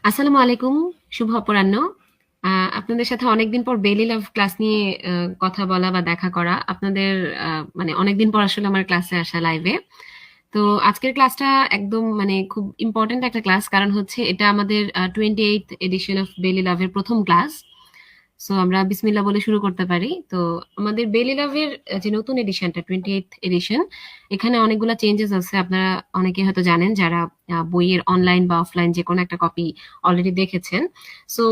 আসসালামু আলাইকুম, শুভ অপরাহ্ন। আপনাদের সাথে অনেকদিন পর বেলি লাভ ক্লাস নিয়ে কথা বলা বা দেখা করা। আপনাদের মানে অনেকদিন পর আসলে আমার ক্লাসে আসা লাইভে। তো আজকের ক্লাসটা একদম মানে খুব ইম্পর্টেন্ট একটা ক্লাস, কারণ হচ্ছে এটা আমাদের 28th এডিশন অফ বেলি লাভের প্রথম ক্লাস। সো আমরা বিসমিল্লাহ বলে শুরু করতে পারি। তো আমাদের বেলি লাভের যে নতুন এডিশনটা 28th এডিশন, এখানে অনেকগুলা চেঞ্জেস আছে। আপনারা অনেকে হয়তো জানেন যারা বইয়ের অনলাইন বা অফলাইন যে কোনো একটা কপি অলরেডি দেখেছেন। সো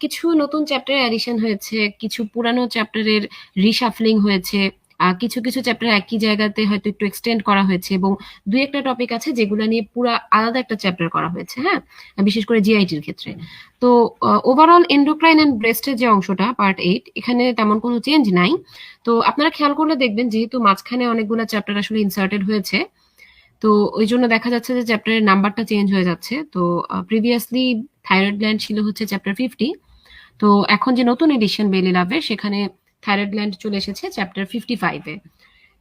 কিছু নতুন চ্যাপ্টার অ্যাডিশন হয়েছে, কিছু পুরানো চ্যাপ্টারের রিশাফলিং হয়েছে, কিছু কিছু চ্যাপ্টার একই জায়গাতে হয়তো একটু এক্সটেন্ড করা হয়েছে, এবং দুই একটা টপিক আছে যেগুলো নিয়ে পুরা আলাদা একটা চ্যাপ্টার করা হয়েছে। হ্যাঁ, বিশেষ করে জিআইটির ক্ষেত্রে। তো ওভারঅল এন্ডোক্রাইন এন্ড ব্রেস্টের যে অংশটা পার্ট 8, এখানে তেমন কোনো চেঞ্জ নাই। তো আপনারা খেয়াল করলে দেখবেন যেহেতু মাঝখানে অনেকগুলো চ্যাপ্টার আসলে ইনসার্টেড হয়েছে, তো ওই জন্য দেখা যাচ্ছে যে চ্যাপ্টারের নাম্বারটা চেঞ্জ হয়ে যাচ্ছে। তো প্রিভিয়াসলি থাইরয়েড গ্ল্যান্ড ছিল হচ্ছে চ্যাপ্টার 50। তো এখন যে নতুন এডিশন বেলি লাভের, সেখানে থাইরয়েড গ্ল্যান্ড চলে এসেছে চ্যাপ্টার 55-এ।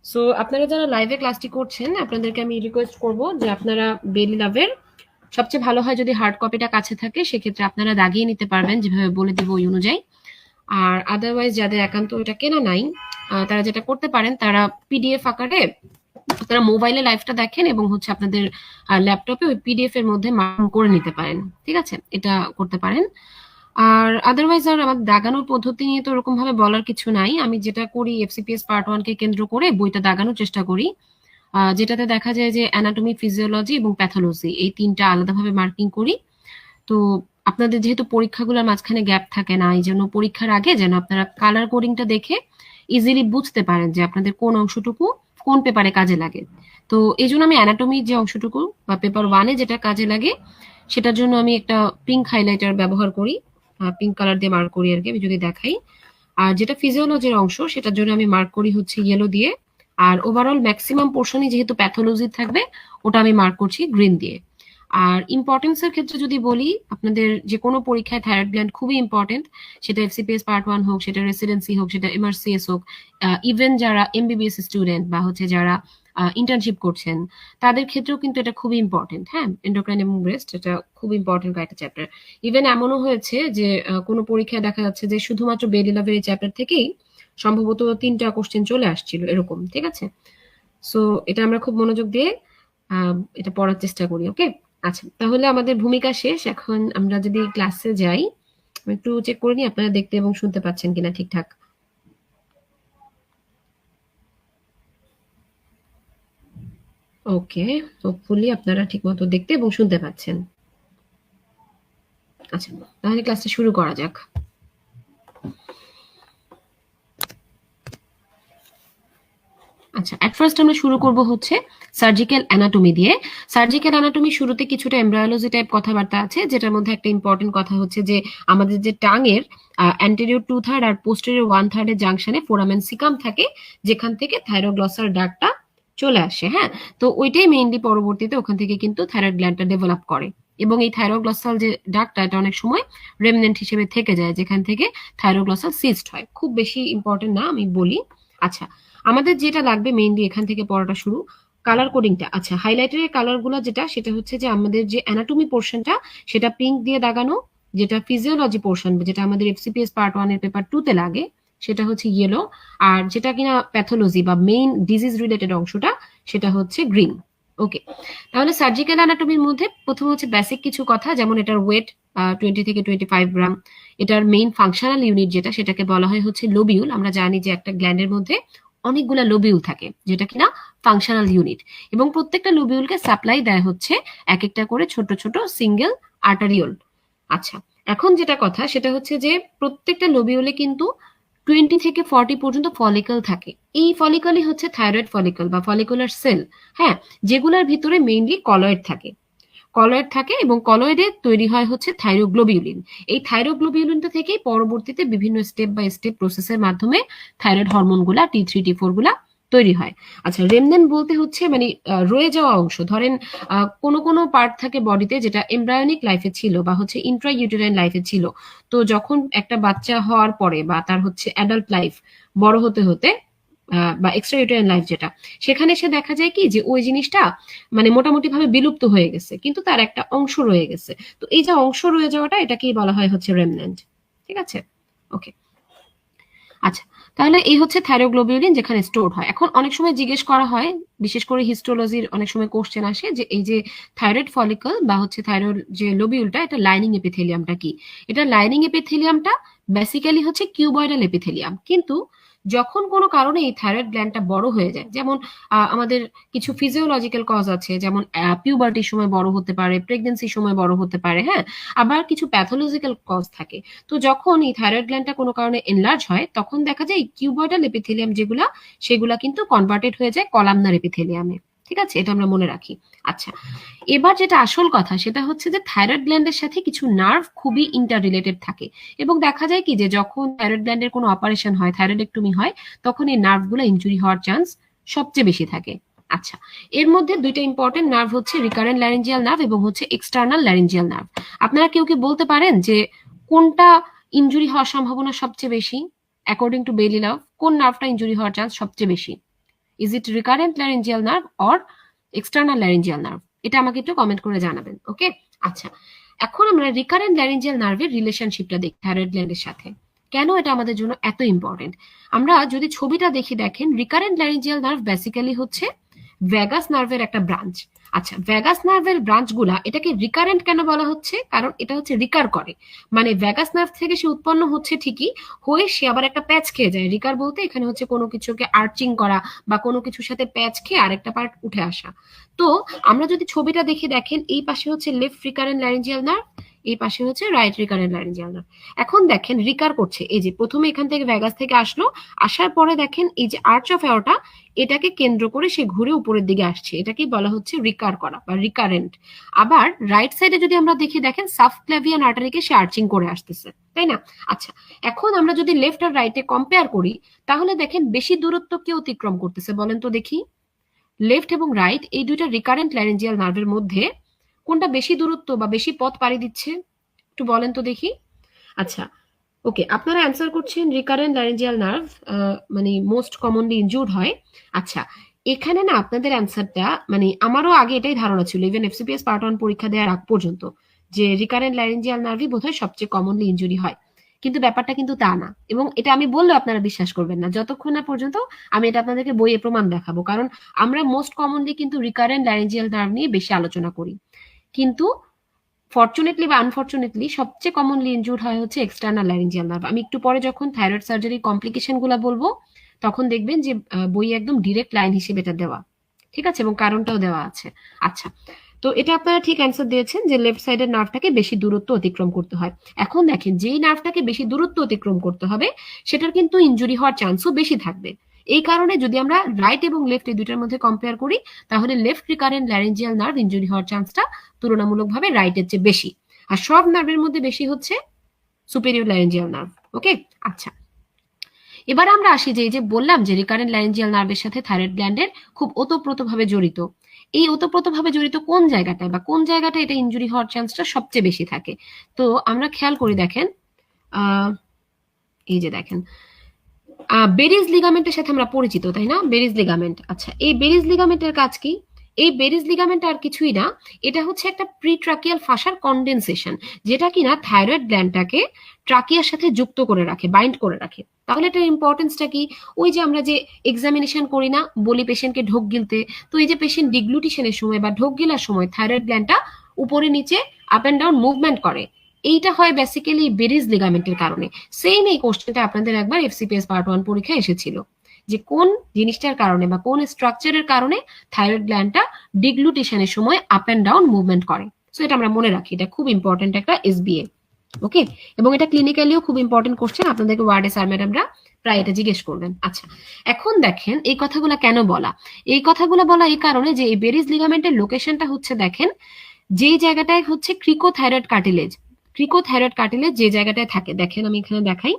সো আপনারা যারা লাইভে ক্লাসটি করছেন, আপনাদেরকে আমি রিকোয়েস্ট করব যে আপনারা বেলি লাভের সবচেয়ে ভালো হয় যদি হার্ড কপিটা কাছে থাকে, সেক্ষেত্রে আপনারা দাগিয়ে নিতে পারবেন যেভাবে বলে দিব ওই অনুযায়ী। আর আদারওয়াইজ যাদের একান্ত ওইটা কেনা নাই, তারা যেটা করতে পারেন, তারা পিডিএফ আকারে তারা মোবাইলে লাইভটা দেখেন এবং হচ্ছে আপনাদের ল্যাপটপে ওই পিডিএফ এর মধ্যে মার্ক করে নিতে পারেন। ঠিক আছে, এটা করতে পারেন। আর আদারওয়াইজ আর আমার দাগানোর পদ্ধতি নিয়ে তো ওরকম ভাবে বলার কিছু নাই। আমি যেটা করি, এফসিপিএস পার্ট 1 কে কেন্দ্র করে বইটা দাগানোর চেষ্টা করি, যেটাতে দেখা যায় যে অ্যানাটমি, ফিজিওলজি এবং প্যাথোলজি এই তিনটা আলাদাভাবে মার্কিং করি। তো আপনাদের যেহেতু পরীক্ষাগুলোর মাঝখানে গ্যাপ থাকে না, এই জন্য পরীক্ষার আগে যেন আপনারা কালার কোডিংটা দেখে ইজিলি বুঝতে পারেন যে আপনাদের কোন অংশটুকু কোন পেপারে কাজে লাগে। তো এই জন্য আমি অ্যানাটমির যে অংশটুকু বা পেপার 1-এ যেটা কাজে লাগে, সেটার জন্য আমি একটা পিঙ্ক হাইলাইটার ব্যবহার করি, পিঙ্ক কালার দিয়ে মার্ক করি আর কি, আমি যদি দেখাই। আর যেটা ফিজিওলজির অংশ, সেটার জন্য আমি মার্ক করি হচ্ছে ইয়েলো দিয়ে। আর ওভারঅল ম্যাক্সিমাম পোর্শনই যেহেতু প্যাথোলজি থাকবে, ওটা আমি মার্ক করছি গ্রিন দিয়ে। আর ইম্পর্টেন্সের ক্ষেত্রে যদি বলি, আপনাদের যে কোনো পরীক্ষায় থাইরয়েড গ্ল্যান্ড খুবই ইম্পর্টেন্ট। সেটা এফসিপিএস পার্ট 1 হোক, সেটা রেসিডেন্সি হোক, সেটা এমআরসিএস হোক, ইভেন যারা এমবিবিএস স্টুডেন্ট বা হচ্ছে যারা ইন্টার্নশিপ করছেন, তাদের ক্ষেত্রেও কিন্তু এটা খুবই ইম্পর্টেন্ট। হ্যাঁ, এন্ডোক্রাইন এবং ব্রেস্ট এটা খুব ইম্পর্টেন্ট একটা চ্যাপ্টার। ইভেন এমনও হয়েছে যে কোনো পরীক্ষায় দেখা যাচ্ছে যে শুধুমাত্র বেলি লাভের এই চ্যাপ্টার থেকেই সম্ভবত 3টা কোশ্চেন চলে আসছিল এরকম। ঠিক আছে, সো এটা আমরা খুব মনোযোগ দিয়ে এটা পড়ার চেষ্টা করি। ওকে, আচ্ছা, তাহলে আমাদের ভূমিকা শেষ। এখন আমরা যদি ক্লাসে যাই, আমি একটু চেক করে নিই আপনারা দেখতে এবং শুনতে পাচ্ছেন কিনা ঠিকঠাক। ওকে, হোপফুলি আপনারা ঠিক মতো দেখতে এবং শুনতে পাচ্ছেন। আচ্ছা, তাহলে ক্লাসটা শুরু করা যাক। আচ্ছা, এট ফার্স্ট আমরা শুরু করব হচ্ছে সার্জিক্যাল অ্যানাটমি দিয়ে। সার্জিক্যাল অ্যানাটমি শুরুতে কিছুটা এমব্রায়োলজি টাইপ কথাবার্তা আছে, যেটার মধ্যে একটা ইম্পর্টেন্ট কথা হচ্ছে যে আমাদের যে টাঙের অ্যান্টেরিয়র 2/3 আর পোস্টেরিয়র 1/3 এর জাংশনে ফোরামেন সিকাম থাকে, যেখান থেকে থাইরোগ্লসাল ডাক্টটা চলে আসে। হ্যাঁ, তো ওইটাই মেইনলি পরবর্তীতে ওখান থেকে কিন্তু থাইরয়েড গ্ল্যান্ডটা ডেভেলপ করে, এবং এই থাইরোগ্লসাল যে ডাক্টটা, এটা অনেক সময় রেমনেন্ট হিসেবে থেকে যায়, যেখান থেকে থাইরোগ্লসাল সিস্ট হয়। খুব বেশি ইম্পর্টেন্ট না, আমি বলি। আচ্ছা, আমাদের যেটা লাগবে মেইনলি এখান থেকে পড়াটা শুরু, কালার কোডিংটা। আচ্ছা, হাইলাইটারের কালার গুলো যেটা, সেটা হচ্ছে যে আমাদের যে অ্যানাটমি পোর্শনটা, সেটা পিঙ্ক দিয়ে দাগানো। যেটা ফিজিওলজি পোর্শন, যেটা আমাদের এফসিপিএস পার্ট 1 এর পেপার 2-তে লাগে, সেটা হচ্ছে ইয়েলো। আর যেটা কিনা প্যাথোলজি বা মেইন ডিজিজ রিলেটেড অংশটা, সেটা হচ্ছে গ্রিন। ওকে, তাহলে সার্জিক্যাল অ্যানাটমির মধ্যে প্রথম হচ্ছে বেসিক কিছু কথা, যেমন এটার ওয়েট 20 থেকে 25 গ্রাম। এটার মেইন ফাংশনাল ইউনিট যেটা, সেটাকে বলা হয় হচ্ছে লোবিউল। আমরা জানি যে একটা গ্ল্যান্ডের মধ্যে অনেকগুলা লোবিউল থাকে, যেটা কিনা ফাংশনাল ইউনিট, এবং প্রত্যেকটা লোবিউলকে সাপ্লাই দেয় হচ্ছে এক একটা করে ছোট ছোট সিঙ্গেল আর্টারিওল। আচ্ছা, এখন যেটা কথা সেটা হচ্ছে যে প্রত্যেকটা লোবিউলে কিন্তু 20 থেকে 40 পর্যন্ত ফলিকল থাকে। এই ফলিকলই হচ্ছে থাইরয়েড ফলিকল বা ফলিকুলার সেল। হ্যাঁ, যেগুলোর ভিতরে মেইনলি কলয়েড থাকে। কলয়েড থাকে এবং কলয়েডে তৈরি হয় হচ্ছে থাইরোগ্লোবিউলিন। এই থাইরোগ্লোবিউলিনটা থেকেই পরবর্তীতে বিভিন্ন স্টেপ বাই স্টেপ প্রসেসের মাধ্যমে থাইরয়েড হরমোনগুলা T3 T4 তৈরি হয়। আচ্ছা, রেমনেন্ট বলতে হচ্ছে মানে রয়ে যাওয়া অংশ। ধরেন কোনো কোনো পার্ট থাকে বডিতে যেটা এমব্রায়োনিক লাইফে ছিল বা হচ্ছে ইন্ট্রা ইউটেরাইন লাইফে ছিল। তো যখন একটা বাচ্চা হওয়ার পরে বা তার হচ্ছে অ্যাডাল্ট লাইফ বড় হতে হতে বা এক্সট্রা ইউটেরাইন লাইফ যেটা, সেখানে এসে দেখা যায় কি যে ওই জিনিসটা মানে মোটামুটি ভাবে বিলুপ্ত হয়ে গেছে, কিন্তু তার একটা অংশ রয়ে গেছে। তো এই যে অংশ রয়ে যাওয়াটা, এটাকেই বলা হয় হচ্ছে রেমন্যান্ট। ঠিক আছে, ওকে। আচ্ছা, তাহলে এই হচ্ছে থাইরোগ্লোবিউলিন যেখানে স্টোর হয়। এখন অনেক সময় জিজ্ঞেস করা হয়, বিশেষ করে হিস্টোলজির অনেক সময় কোশ্চেন আসে যে এই যে থাইরয়েড ফলিকল বা হচ্ছে থাইরয়েড যে লোবিউলটা, এটা লাইনিং এপিথেলিয়ামটা কি? এটা লাইনিং এপিথেলিয়ামটা বেসিক্যালি হচ্ছে কিউবয়েডাল এপিথেলিয়াম, কিন্তু যখন কোনো কারণে এই থাইরয়েড গ্ল্যান্ডটা বড় হয়ে যায়, যেমন আমাদের কিছু ফিজিওলজিক্যাল কজ আছে, যেমন পিউবার্টির সময় বড় হতে পারে, প্রেগনেন্সির সময় বড় হতে পারে, হ্যাঁ, আবার কিছু প্যাথোলজিক্যাল কজ থাকে। তো যখন এই থাইরয়েড গ্ল্যান্ডটা কোনো কারণে এনলার্জ হয়, তখন দেখা যায় এই কিউবয়েডাল এপিথেলিয়াম যেগুলা, সেগুলা কিন্তু কনভার্টেড হয়ে যায় কলামনার এপিথেলিয়ামে। ঠিক আছে, এটা আমরা মনে রাখি। আচ্ছা, এবার যেটা আসল কথা সেটা হচ্ছে যে থাইরয়েড গ্ল্যান্ডের সাথে কিছু নার্ভ খুবই ইন্টার রিলেটেড থাকে, এবং দেখা যায় কি যে যখন থাইরয়েড গ্ল্যান্ডের কোনো অপারেশন হয়, থাইরয়েডেক্টমি হয়, তখন এই নার্ভগুলো ইনজুরি হওয়ার চান্স সবচেয়ে বেশি থাকে। আচ্ছা, এর মধ্যে দুইটা ইম্পর্টেন্ট নার্ভ হচ্ছে রিকারেন্ট ল্যারিঞ্জিয়াল নার্ভ এবং হচ্ছে এক্সটার্নাল ল্যারিঞ্জিয়াল নার্ভ। আপনারা কেউ কি বলতে পারেন যে কোনটা ইনজুরি হওয়ার সম্ভাবনা সবচেয়ে বেশি? অ্যাকর্ডিং টু বেইলি লভ, কোন নার্ভটা ইনজুরি হওয়ার চান্স সবচেয়ে বেশি? Is it recurrent laryngeal nerve or external laryngeal nerve? এটা আমাকে একটু কমেন্ট করে জানাবেন, ওকে। আচ্ছা, এখন আমরা রিকারেন্ট ল্যারিঞ্জিয়াল নার্ভের রিলেশনশিপটা দেখি থাইরয়েড গ্ল্যান্ডের সাথে। কেন এটা আমাদের জন্য এত ইম্পর্টেন্ট? আমরা যদি ছবিটা দেখি, দেখেন রিকারেন্ট ল্যারিঞ্জিয়াল নার্ভ বেসিক্যালি হচ্ছে ভ্যাগাস নার্ভের একটা ব্রাঞ্চ। আচ্ছা, ভ্যাগাস নার্ভের ব্রাঞ্চগুলা, এটাকে রিকারেন্ট কেন বলা হচ্ছে? কারণ এটা হচ্ছে রিকার করে, মানে ভ্যাগাস নার্ভ থেকে সে উৎপন্ন হচ্ছে ঠিকই, হয়ে সে আবার একটা প্যাচ খেয়ে যায়। রিকার বলতে এখানে হচ্ছে কোনো কিছুকে আর্চিং করা বা কোনো কিছুর সাথে প্যাচ খেয়ে আরেকটা পার্ট উঠে আসা। তো আমরা যদি ছবিটা দেখে, দেখেন এই পাশে হচ্ছে লেফট রিকারেন্ট ল্যারিঞ্জিয়াল নার্ভ, এই পাশে হচ্ছে রাইট রিকারেন্ট ল্যারিঞ্জিয়াল নার্ভ। এখন দেখেন রিকার করছে, এই যে প্রথমে এখান থেকে ভ্যাগাস থেকে আসলো, আসার পরে দেখেন এই যে আর্চ অফ অ্যাওর্টা, এটাকে কেন্দ্র করে সে ঘুরে উপরের দিকে আসছে, এটাকেই বলা হচ্ছে রিকার করা বা রিকারেন্ট। আবার রাইট সাইডে যদি আমরা দেখি, দেখেন সাবক্ল্যাভিয়ান আর্টারিকে সে আর্চিং করে আসতেছে, তাই না? আচ্ছা, এখন আমরা যদি লেফট আর রাইটে কম্পেয়ার করি, তাহলে দেখেন বেশি দূরত্ব কে অতিক্রম করতেছে বলেন তো দেখি? লেফট এবং রাইট, এই দুইটা রিকারেন্ট ল্যারিঞ্জিয়াল নার্ভের মধ্যে কোনটা বেশি দূরত্ব বা বেশি পথ পাড়ি দিচ্ছে? একটু বলেন তো দেখি। আচ্ছা, ওকে, আপনারা অ্যান্সার করছেন রিকারেন্ট ল্যারিঞ্জিয়াল নার্ভ মানে মোস্ট কমনলি ইনজুর্ড হয়। আচ্ছা, এখানে না আপনাদের অ্যান্সারটা, মানে আমারও আগে এটাই ধারণা ছিল, ইভেন এফসিপিএস পার্ট 1 পরীক্ষা দেওয়ার আগ পর্যন্ত, যে রিকারেন্ট ল্যারিঞ্জিয়াল নার্ভই বোধহয় সবচেয়ে কমনলি ইনজুরি হয়, কিন্তু ব্যাপারটা কিন্তু তা না। এবং এটা আমি বললেও আপনারা বিশ্বাস করবেন না যতক্ষণ না পর্যন্ত আমি এটা আপনাদেরকে বইয়ে প্রমাণ দেখাবো, কারণ আমরা মোস্ট কমনলি কিন্তু রিকারেন্ট ল্যারিঞ্জিয়াল নার্ভ নিয়ে বেশি আলোচনা করি, কিন্তু ফরচুনেটলি বা আনফরচুনেটলি সবচেয়ে কমনলি ইনজুর্ড হয় হচ্ছে এক্সটার্নাল ল্যারিঞ্জিয়াল নার্ভ। আমি একটু পরে যখন থাইরয়েড সার্জারি কমপ্লিকেশন গুলা বলবো, তখন দেখবেন যে বইয়ে একদম ডিরেক্ট লাইন হিসেবে এটা দেওয়া, ঠিক আছে, এবং কারণটাও দেওয়া আছে। আচ্ছা, তো এটা আপনারা ঠিক অ্যান্সার দিয়েছেন যে লেফট সাইডের নার্ভটাকে বেশি দূরত্ব অতিক্রম করতে হয়। এখন দেখেন, যেই নার্ভটাকে বেশি দূরত্ব অতিক্রম করতে হবে, সেটার কিন্তু ইনজুরি হওয়ার চান্সও বেশি থাকবে। এই কারণে যদি আমরা রাইট এবং লেফট এই দুইটার মধ্যে কম্পেয়ার করি, তাহলে left recurrent laryngeal nerve injury হওয়ার চান্সটা তুলনামূলকভাবে রাইটের চেয়ে বেশি। আর সব নার্ভের মধ্যে বেশি হচ্ছে সুপেরিয়র ল্যারিঞ্জিয়াল নার্ভ, ওকে। আচ্ছা, এবার আমরা আসি যে এই যে বললাম যে রিকারেন্ট ল্যারিঞ্জিয়াল নার্ভের সাথে থাইরয়েড গ্ল্যান্ডের খুব ওতপ্রোতভাবে জড়িত। এই ওতপ্রোতভাবে জড়িত কোন জায়গাটায় বা কোন জায়গাটায় এটা ইনজুরি হওয়ার চান্সটা সবচেয়ে বেশি থাকে? তো আমরা খেয়াল করি, দেখেন এই যে দেখেন বেরিজ লিগামেন্টের সাথে আমরা পরিচিত, তাই না? Berries ligament. আচ্ছা, এই বেরিজ লিগামেন্টের কাজ কি? এই বেরিজ লিগামেন্ট আর কিছুই না, এটা হচ্ছে একটা প্রিট্রাকিয়াল ফাসার কন্ডেনসেশন, যেটা কিনা থাইরয়েড গ্ল্যান্ডটাকে ট্রাকিয়ার সাথে যুক্ত করে রাখে, বাইন্ড করে রাখে। তাহলে এটার ইম্পর্টেন্সটা কি? ওই যে আমরা যে এক্সামিনেশন করি না, বলি পেশেন্টকে ঢোক গিলতে, তো এই যে পেশেন্ট ডিগ্লুটিশনের সময় বা ঢোক গিলার সময় থাইরয়েড গ্ল্যান্ডটা উপরে নিচে আপ এন্ড ডাউন মুভমেন্ট করে, এইটা হয় বেসিক্যালি বেরিজ লিগামেন্টের কারণে। সেম এই কোশ্চেনটা আপনাদের একবার এফসিপিএস পার্ট 1 পরীক্ষায় এসেছিল, যে কোন জিনিসটার কারণে বা কোন স্ট্রাকচারের কারণে থাইরয়েড গ্ল্যান্ডটা ডিগ্লুটেশনের সময় আপ এন্ড ডাউন মুভমেন্ট করে। সো এটা আমরা মনে রাখি, এটা খুব ইম্পর্টেন্ট একটা এসবিএ, ওকে। এবং এটা ক্লিনিক্যালিও খুব ইম্পর্টেন্ট কোশ্চেন, আপনাদেরকে ওয়ার্ডে স্যার ম্যাডামরা প্রায় এটা জিজ্ঞেস করবেন। আচ্ছা, এখন দেখেন এই কথাগুলো কেন বলা? এই কথাগুলো বলা এই কারণে যে এই বেরিজ লিগামেন্টের লোকেশনটা হচ্ছে, দেখেন যেই জায়গাটায় হচ্ছে ক্রিকোথাইরয়েড কার্টিলেজ, ক্রিকোথাইরয়েড কার্টিলেজ যে জায়গাটায় থাকে, দেখেন আমি এখানে দেখাই,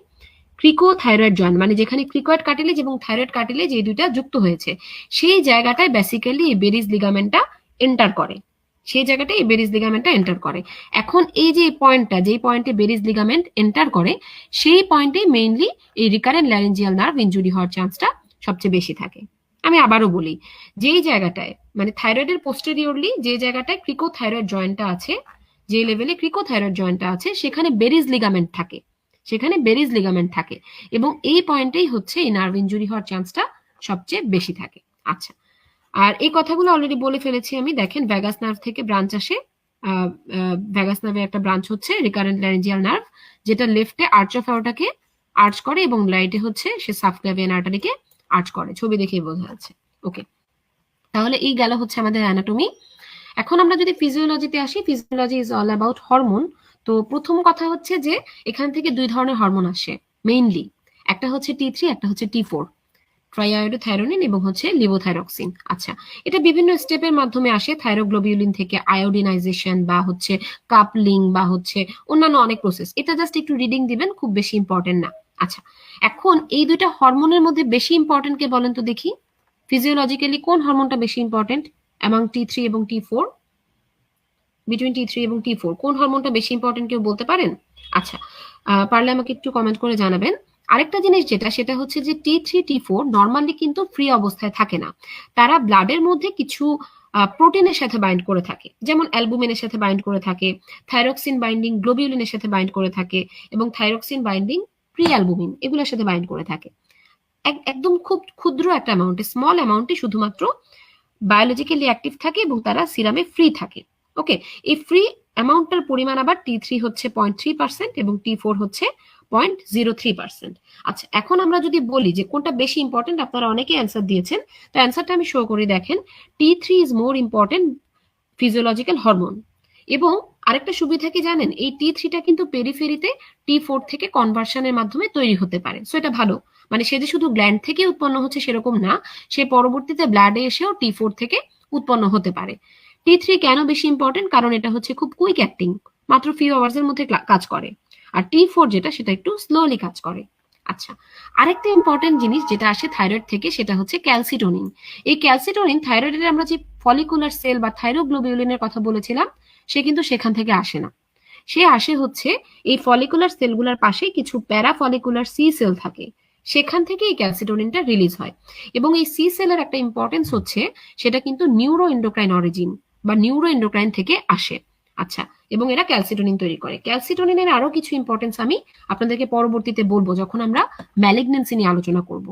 ক্রিকোথাইরয়েড জয়েন্ট, মানে যেখানে ক্রিকয়েড কার্টিলেজ এবং থাইরয়েড কার্টিলেজ এই দুইটা যুক্ত হয়েছে, সেই জায়গাটায় বেসিক্যালি এই বেরিজ লিগামেন্টটা এন্টার করে, সেই জায়গাটায় এই বেরিজ লিগামেন্টটা এন্টার করে। এখন এই যে পয়েন্টটা, যেই পয়েন্টে বেরিজ লিগামেন্ট এন্টার করে, সেই পয়েন্টে মেইনলি এই রিকারেন্ট ল্যারিঞ্জিয়াল নার্ভ ইনজুরি হওয়ার চান্সটা সবচেয়ে বেশি থাকে। আমি আবারও বলি, যেই জায়গাটায় মানে থাইরয়েডের পোস্টেরিয়রলি যে জায়গাটায় ক্রিকোথাইরয়েড জয়েন্টটা আছে, যে লেভেলে ক্রিকোথাইরয়েড জয়েন্টটা আছে সেখানে বেরিজ লিগামেন্ট থাকে, সেখানে বেরিজ লিগামেন্ট থাকে, এবং এই পয়েন্টেই হচ্ছে এই নার্ভ ইনজুরি হওয়ার চান্সটা সবচেয়ে বেশি থাকে। আচ্ছা, আর এই কথাগুলো অলরেডি বলে ফেলেছি আমি। দেখেন ভ্যাগাস নার্ভ থেকে ব্রাঞ্চ আসে, ভ্যাগাস নার্ভের একটা ব্রাঞ্চ হচ্ছে রিকারেন্ট ল্যারিঞ্জিয়াল নার্ভ, যেটা লেফটে আর্চ অফ অ্যাওর্টাকে আর্চ করে এবং রাইটে হচ্ছে সে সাবক্লাভিয়ান আর্টারিকে আর্চ করে, ছবি দেখেই বোঝা যাচ্ছে। ওকে, তাহলে এই গেল হচ্ছে আমাদের অ্যানাটমি। এখন আমরা যদি ফিজিওলজিতে আসি, physiology is all about hormone. তো প্রথম কথা হচ্ছে যে এখান থেকে দুই ধরনের হরমোন আসে মেইনলি, একটা হচ্ছে T3, একটা হচ্ছে T4, ট্রাইআয়োডোথাইরোনিন এবং হচ্ছে লিভোথাইরক্সিন। আচ্ছা, এটা বিভিন্ন স্টেপের মাধ্যমে আসে, থাইরোগ্লোবিউলিন থেকে আয়োডিনাইজেশন বা হচ্ছে কাপলিং বা হচ্ছে অন্যান্য অনেক প্রসেস। এটা জাস্ট একটু রিডিং দিবেন, খুব বেশি ইম্পর্টেন্ট না। আচ্ছা, এখন এই দুইটা হরমোনের মধ্যে বেশি ইম্পর্টেন্ট কে বলেন তো দেখি? ফিজিওলজিক্যালি কোন হরমোনটা বেশি ইম্পর্টেন্ট অ্যামাং T3 এবং T4? বিটুইন T3 এবং T4 কোন হরমোনটা বেশি ইম্পর্টেন্ট কেউ বলতে পারেন? আচ্ছা, পারলে আমাকে একটু কমেন্ট করে জানাবেন। আরেকটা জিনিস যেটা, সেটা হচ্ছে যে T3 T4 নর্মালি কিন্তু ফ্রি অবস্থায় থাকে না, তারা ব্লাডের মধ্যে কিছু প্রোটিনের সাথে বাইন্ড করে থাকে, যেমন অ্যালবুমিনের সাথে বাইন্ড করে থাকে, থাইরক্সিন বাইন্ডিং গ্লোবিউলিনের সাথে বাইন্ড করে থাকে, এবং থাইরক্সিন বাইন্ডিং প্রি অ্যালবুমিন এগুলোর সাথে বাইন্ড করে থাকে। একদম খুব ক্ষুদ্র একটা অ্যামাউন্টে, স্মল অ্যামাউন্টে শুধুমাত্র বায়োলজিক্যালি অ্যাক্টিভ থাকে এবং তারা সিরামে ফ্রি থাকে। ওকে, এই ফ্রি অ্যামাউন্টটার পরিমাণ আবার T3 হচ্ছে 0.3% এবং T4 হচ্ছে 0.03%। আচ্ছা, এখন আমরা যদি বলি যে কোনটা বেশি ইম্পর্টেন্ট, আপনারা অনেকে অ্যান্সার দিয়েছেন, তো অ্যান্সারটা আমি শো করি। দেখেন, T3 is more important physiological hormone. এবং আরেকটা সুবিধা কি জানেন, এই T3টা কিন্তু পেরিফেরিতে T4 থেকে কনভার্সনের মাধ্যমে তৈরি হতে পারে, সো এটা ভালো। মানে সে যে শুধু গ্ল্যান্ড থেকে উৎপন্ন হচ্ছে সেরকম না, সে পরবর্তীতে ব্লাডে এসেও T4 থেকে উৎপন্ন হতে পারে। T3 কেন বেশি ইম্পর্টেন্ট? কারণ এটা হচ্ছে খুব কুইক অ্যাক্টিং, মাত্র ফিউ আওয়ার্স এর মধ্যে কাজ করে। আর T4 যেটা, সেটা একটু স্লোলি কাজ করে। আচ্ছা, আরেকটা ইম্পর্টেন্ট জিনিস যেটা আসে থাইরয়েড থেকে, সেটা হচ্ছে ক্যালসিটোনিন। এই ক্যালসিটোনিন থাইরয়েডের আমরা যে ফলিকুলার সেল বা থাইরোগ্লোবিউলিনের কথা বলেছিলাম, সে কিন্তু সেখান থেকে আসে না, সে আসে হচ্ছে এই ফলিকুলার সেলগুলোর পাশে কিছু প্যারা ফলিকুলার সি সেল থাকে, সেখান থেকে এই ক্যালসিটোনিনটা রিলিজ হয়। এবং এই সি সেলের একটা ইম্পর্টেন্স হচ্ছে, সেটা কিন্তু নিউরো এন্ডোক্রাইন অরিজিন বা নিউরো এন্ডোক্রাইন থেকে আসে। আচ্ছা, এবং এরা ক্যালসিটোনিন তৈরি করে। ক্যালসিটোনিনের আরো কিছু ইম্পর্টেন্স আমি আপনাদেরকে পরবর্তীতে বলবো যখন আমরা ম্যালিগনেন্সি নিয়ে আলোচনা করব।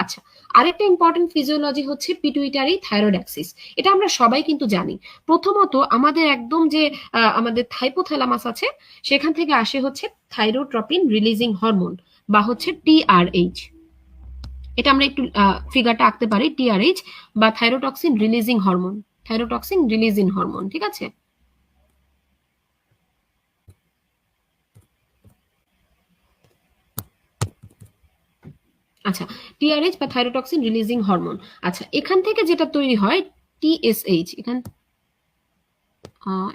আচ্ছা, আরেকটা ইম্পর্টেন্ট ফিজিওলজি হচ্ছে পিটুইটারি থাইরয়েড অ্যাক্সিস। এটা আমরা সবাই কিন্তু জানি। প্রথমত আমাদের একদম যে আমাদের থাইপোথ্যালামাস আছে, সেখান থেকে আসে হচ্ছে থাইরোট্রপিন রিলিজিং হরমোন বা হচ্ছে TRH। এটা আমরা একটু ফিগারটা আঁকতে পারি, TRH বা থাইরোটক্সিন রিলিজিং হরমোন, থাইরোটক্সিন রিলিজিং হরমোন, ঠিক আছে? আচ্ছা, TRH বা থাইরোটক্সিন রিলিজিং হরমোন। আচ্ছা, এখান থেকে যেটা তৈরি হয় TSH। এখান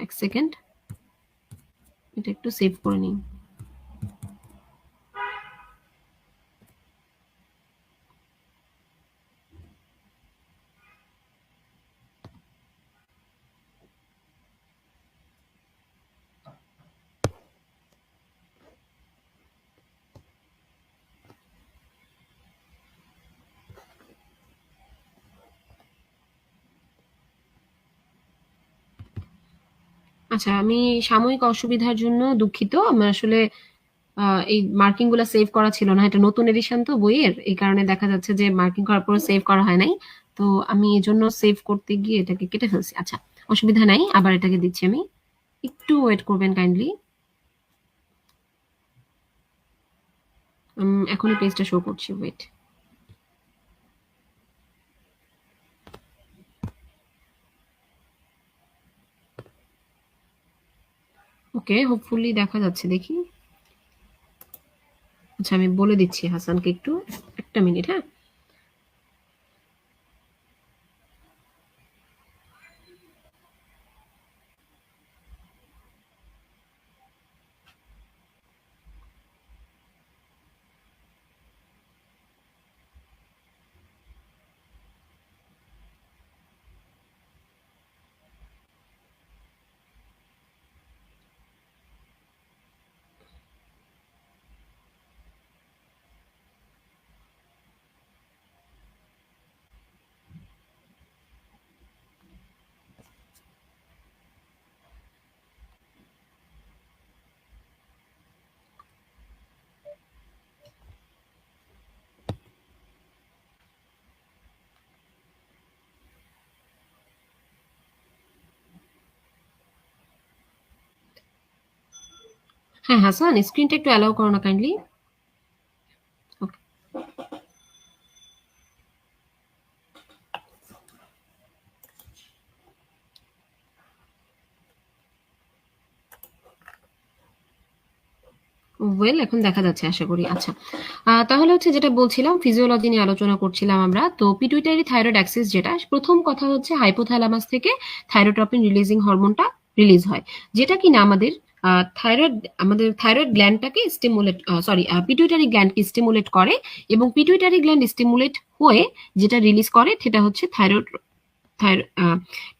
এক সেকেন্ড, এটা একটু সেভ করে নিই। আচ্ছা, আমি সাময়িক অসুবিধার জন্য দুঃখিত। আমার আসলে এই মার্কিং গুলা সেভ করা ছিল না, এটা নতুন এডিশন তো বইয়ের, এই কারণে দেখা যাচ্ছে যে মার্কিং করার পর সেভ করা হয় নাই। তো আমি এই জন্য সেভ করতে গিয়ে এটাকে কেটে ফেলছি। আচ্ছা, অসুবিধা নাই, আবার এটাকে দিচ্ছি আমি। একটু ওয়েট করবেন কাইন্ডলি। এখনই পেজটা শো করছি, ওয়েট। ওকে, হোপফুলি দেখা যাচ্ছে, দেখি। আচ্ছা, আমি বলে দিচ্ছি হাসানকে, একটু একটা মিনিট, হ্যাঁ। হ্যাঁ হাসান, স্ক্রিনটা একটু অ্যালাউ করো না কাইন্ডলি। ওয়েল, এখন দেখা যাচ্ছে আশা করি। আচ্ছা, তাহলে হচ্ছে যেটা বলছিলাম, ফিজিওলজি নিয়ে আলোচনা করছিলাম আমরা। তো পিটুইটারি থাইরয়েড অ্যাক্সিস, যেটা প্রথম কথা হচ্ছে হাইপোথ্যালামাস থেকে থাইরোট্রপিন রিলিজিং হরমোনটা রিলিজ হয়, যেটা কিনা আমাদের থাইরয়েড গ্ল্যান্ডটাকে স্টিমুলেট, সরি, পিটুইটারি গ্ল্যান্ডকে স্টিমুলেট করে, এবং পিটুইটারি গ্ল্যান্ড স্টিমুলেট হয়ে যেটা রিলিজ করে সেটা হচ্ছে থাইরয়েড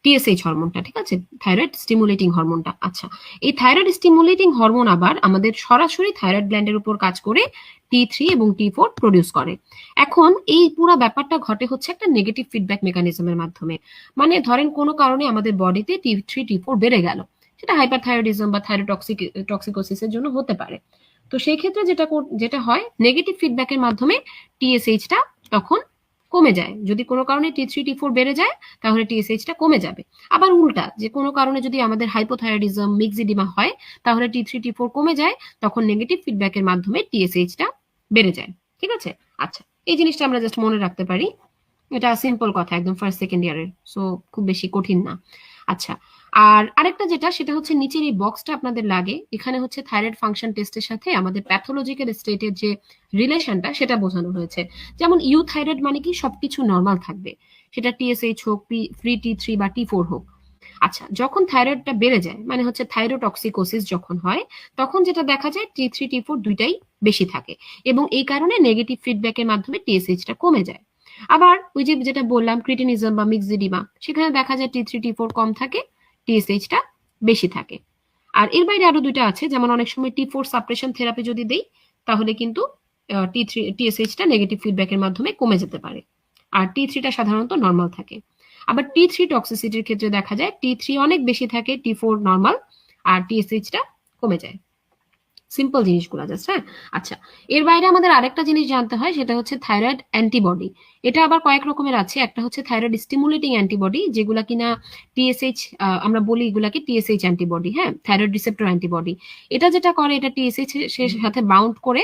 টিএসএইচ হরমোনটা, ঠিক আছে, থাইরয়েড স্টিমুলেটিং হরমোনটা। আচ্ছা, এই থাইরয়েড স্টিমুলেটিং হরমোন আবার আমাদের সরাসরি থাইরয়েড গ্ল্যান্ডের উপর কাজ করে T3 এবং T4 প্রডিউস করে। এখন এই পুরো ব্যাপারটা ঘটে হচ্ছে একটা নেগেটিভ ফিডব্যাক মেকানিজমের মাধ্যমে। মানে ধরেন কোনো কারণে আমাদের বডিতে T3 T4 বেড়ে গেল, সেটা হাইপারথাইরয়েডিজম বা টক্সিকোসিসের জন্য হতে পারে। তো সেই ক্ষেত্রে যেটা হয়, নেগেটিভ ফিডব্যাকের মাধ্যমে টিএসএইচটা তখন কমে যায়। যদি কোনো কারণে T3 T4 বেড়ে যায়, তাহলে টিএসএইচটা কমে যাবে। আবার উল্টা, যে কোনো কারণে যদি আমাদের হাইপোথাইরয়েডিজম, মিক্সিডিমা হয়, তাহলে T3 T4 কমে যায়, তখন নেগেটিভ ফিডব্যাকের মাধ্যমে টিএসএইচটা বেড়ে যায়। ঠিক আছে? আচ্ছা, এই জিনিসটা আমরা জাস্ট মনে রাখতে পারি। এটা সিম্পল কথা, একদম ফার্স্ট সেকেন্ড ইয়ারের, সো খুব বেশি কঠিন না। আচ্ছা, আর আরেকটা যেটা, সেটা হচ্ছে নিচের এই বক্সটা আপনাদের লাগে, এখানে হচ্ছে থাইরয়েড ফাংশন টেস্টের সাথে আমাদের প্যাথোলজিক্যাল স্টেটের যে রিলেশনটা সেটা বোঝানো হয়েছে। যেমন ইউথাইরয়েড মানে কি, সবকিছু নর্মাল থাকবে, সেটা টিএসএইচ হোক, ফ্রি T3 বা T4 হোক। আচ্ছা, যখন থাইরয়েডটা বেড়ে যায়, মানে হচ্ছে থাইরোটক্সিকোসিস যখন হয়, তখন যেটা দেখা যায় T3 T4 দুইটাই বেশি থাকে, এবং এই কারণে নেগেটিভ ফিডব্যাকের মাধ্যমে টিএসএইচটা কমে যায়। আবার ওই যে যেটা বললাম, ক্রিটিনিজম বা মিক্সিডিমা, সেখানে দেখা যায় T3 T4 কম থাকে, টিএসএইচটা বেশি থাকে। আর এর বাইরে আরো দুইটা আছে, যেমন অনেক সময় T4 সাপ্রেশন থেরাপি যদি দেই, তাহলে কিন্তু টিএসএইচটা নেগেটিভ ফিডব্যাকের মাধ্যমে কমে যেতে পারে, আর T3টা সাধারণত নর্মাল থাকে। আবার T3 টক্সিসিটির ক্ষেত্রে দেখা যায় T3 অনেক বেশি থাকে, T4 নর্মাল, আর টিএসএইচটা কমে যায়। সিম্পল জিনিসগুলো জাস্ট, হ্যাঁ। আচ্ছা, এর বাইরে আমাদের আরেকটা জিনিস জানতে হয়, সেটা হচ্ছে থাইরয়েড অ্যান্টিবডি। এটা আবার কয়েক রকমের আছে। একটা হচ্ছে থাইরয়েড স্টিমুলেটিং অ্যান্টিবডি, যেগুলা কিনা টিএসএইচ, আমরা বলি এগুলাকে টিএসএইচ অ্যান্টিবডি, হ্যাঁ, থাইরয়েড রিসেপ্টর অ্যান্টিবডি। এটা যেটা করে, এটা টিএসএইচ এর সাথে বাউন্ড করে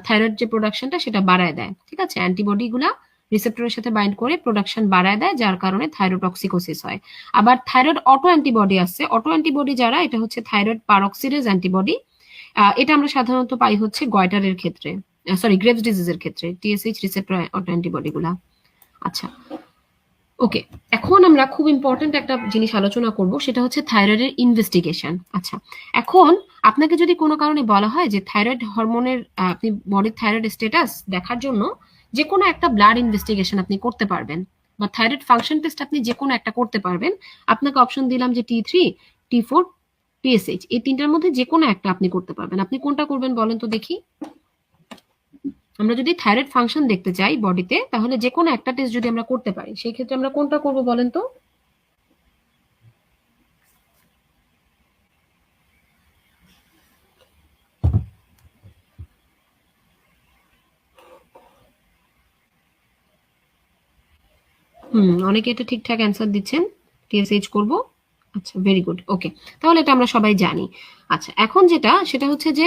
থাইরয়েড যে প্রোডাকশনটা সেটা বাড়ায় দেয়, ঠিক আছে। অ্যান্টিবডি গুলা রিসেপ্টরের সাথে বাইন্ড করে প্রোডাকশন বাড়ায় দেয়, যার কারণে থাইরোটক্সিকোসিস হয়। আবার থাইরয়েড অটো অ্যান্টিবডি আছে। অটো অ্যান্টিবডি যারা, এটা হচ্ছে থাইরয়েড পারঅক্সিডেজ অ্যান্টিবডি। এটা আমরা সাধারণত পাই হচ্ছে গয়টারের ক্ষেত্রে, সরি, গ্রেভস ডিজিজের ক্ষেত্রে, টিএসএইচ রিসেপ্টর অটো অ্যান্টিবডি গুলা। আচ্ছা, ওকে, এখন আমরা খুব ইম্পর্টেন্ট একটা জিনিস আলোচনা করব, সেটা হচ্ছে থাইরয়েডের ইনভেস্টিগেশন। আচ্ছা, এখন আপনাকে যদি কোনো কারণে বলা হয় যে থাইরয়েড হরমোনের, আপনি বডির থাইরয়েড স্ট্যাটাস দেখার জন্য যে কোনো একটা ব্লাড ইনভেস্টিগেশন আপনি করতে পারবেন, বা থাইরয়েড ফাংশন টেস্ট আপনি যে কোনো একটা করতে পারবেন, আপনাকে অপশন দিলাম যে T3, T4, টিএসএইচ, এই তিনটার মধ্যে যে কোনো একটা আপনি করতে পারবেন। আপনি কোনটা করবেন বলেন তো দেখি? আমরা যদি থাইরয়েড ফাংশন দেখতে চাই বডিতে, তাহলে যে কোনো একটা টেস্ট যদি আমরা করতে পারি, সেই ক্ষেত্রে আমরা কোনটা করব বলেন তো? অনেকে এটা ঠিকঠাক অ্যান্সার দিচ্ছেন, টিএসএইচ করব। আচ্ছা, ভেরি গুড, ওকে, তাহলে এটা আমরা সবাই জানি। আচ্ছা, এখন যেটা, সেটা হচ্ছে যে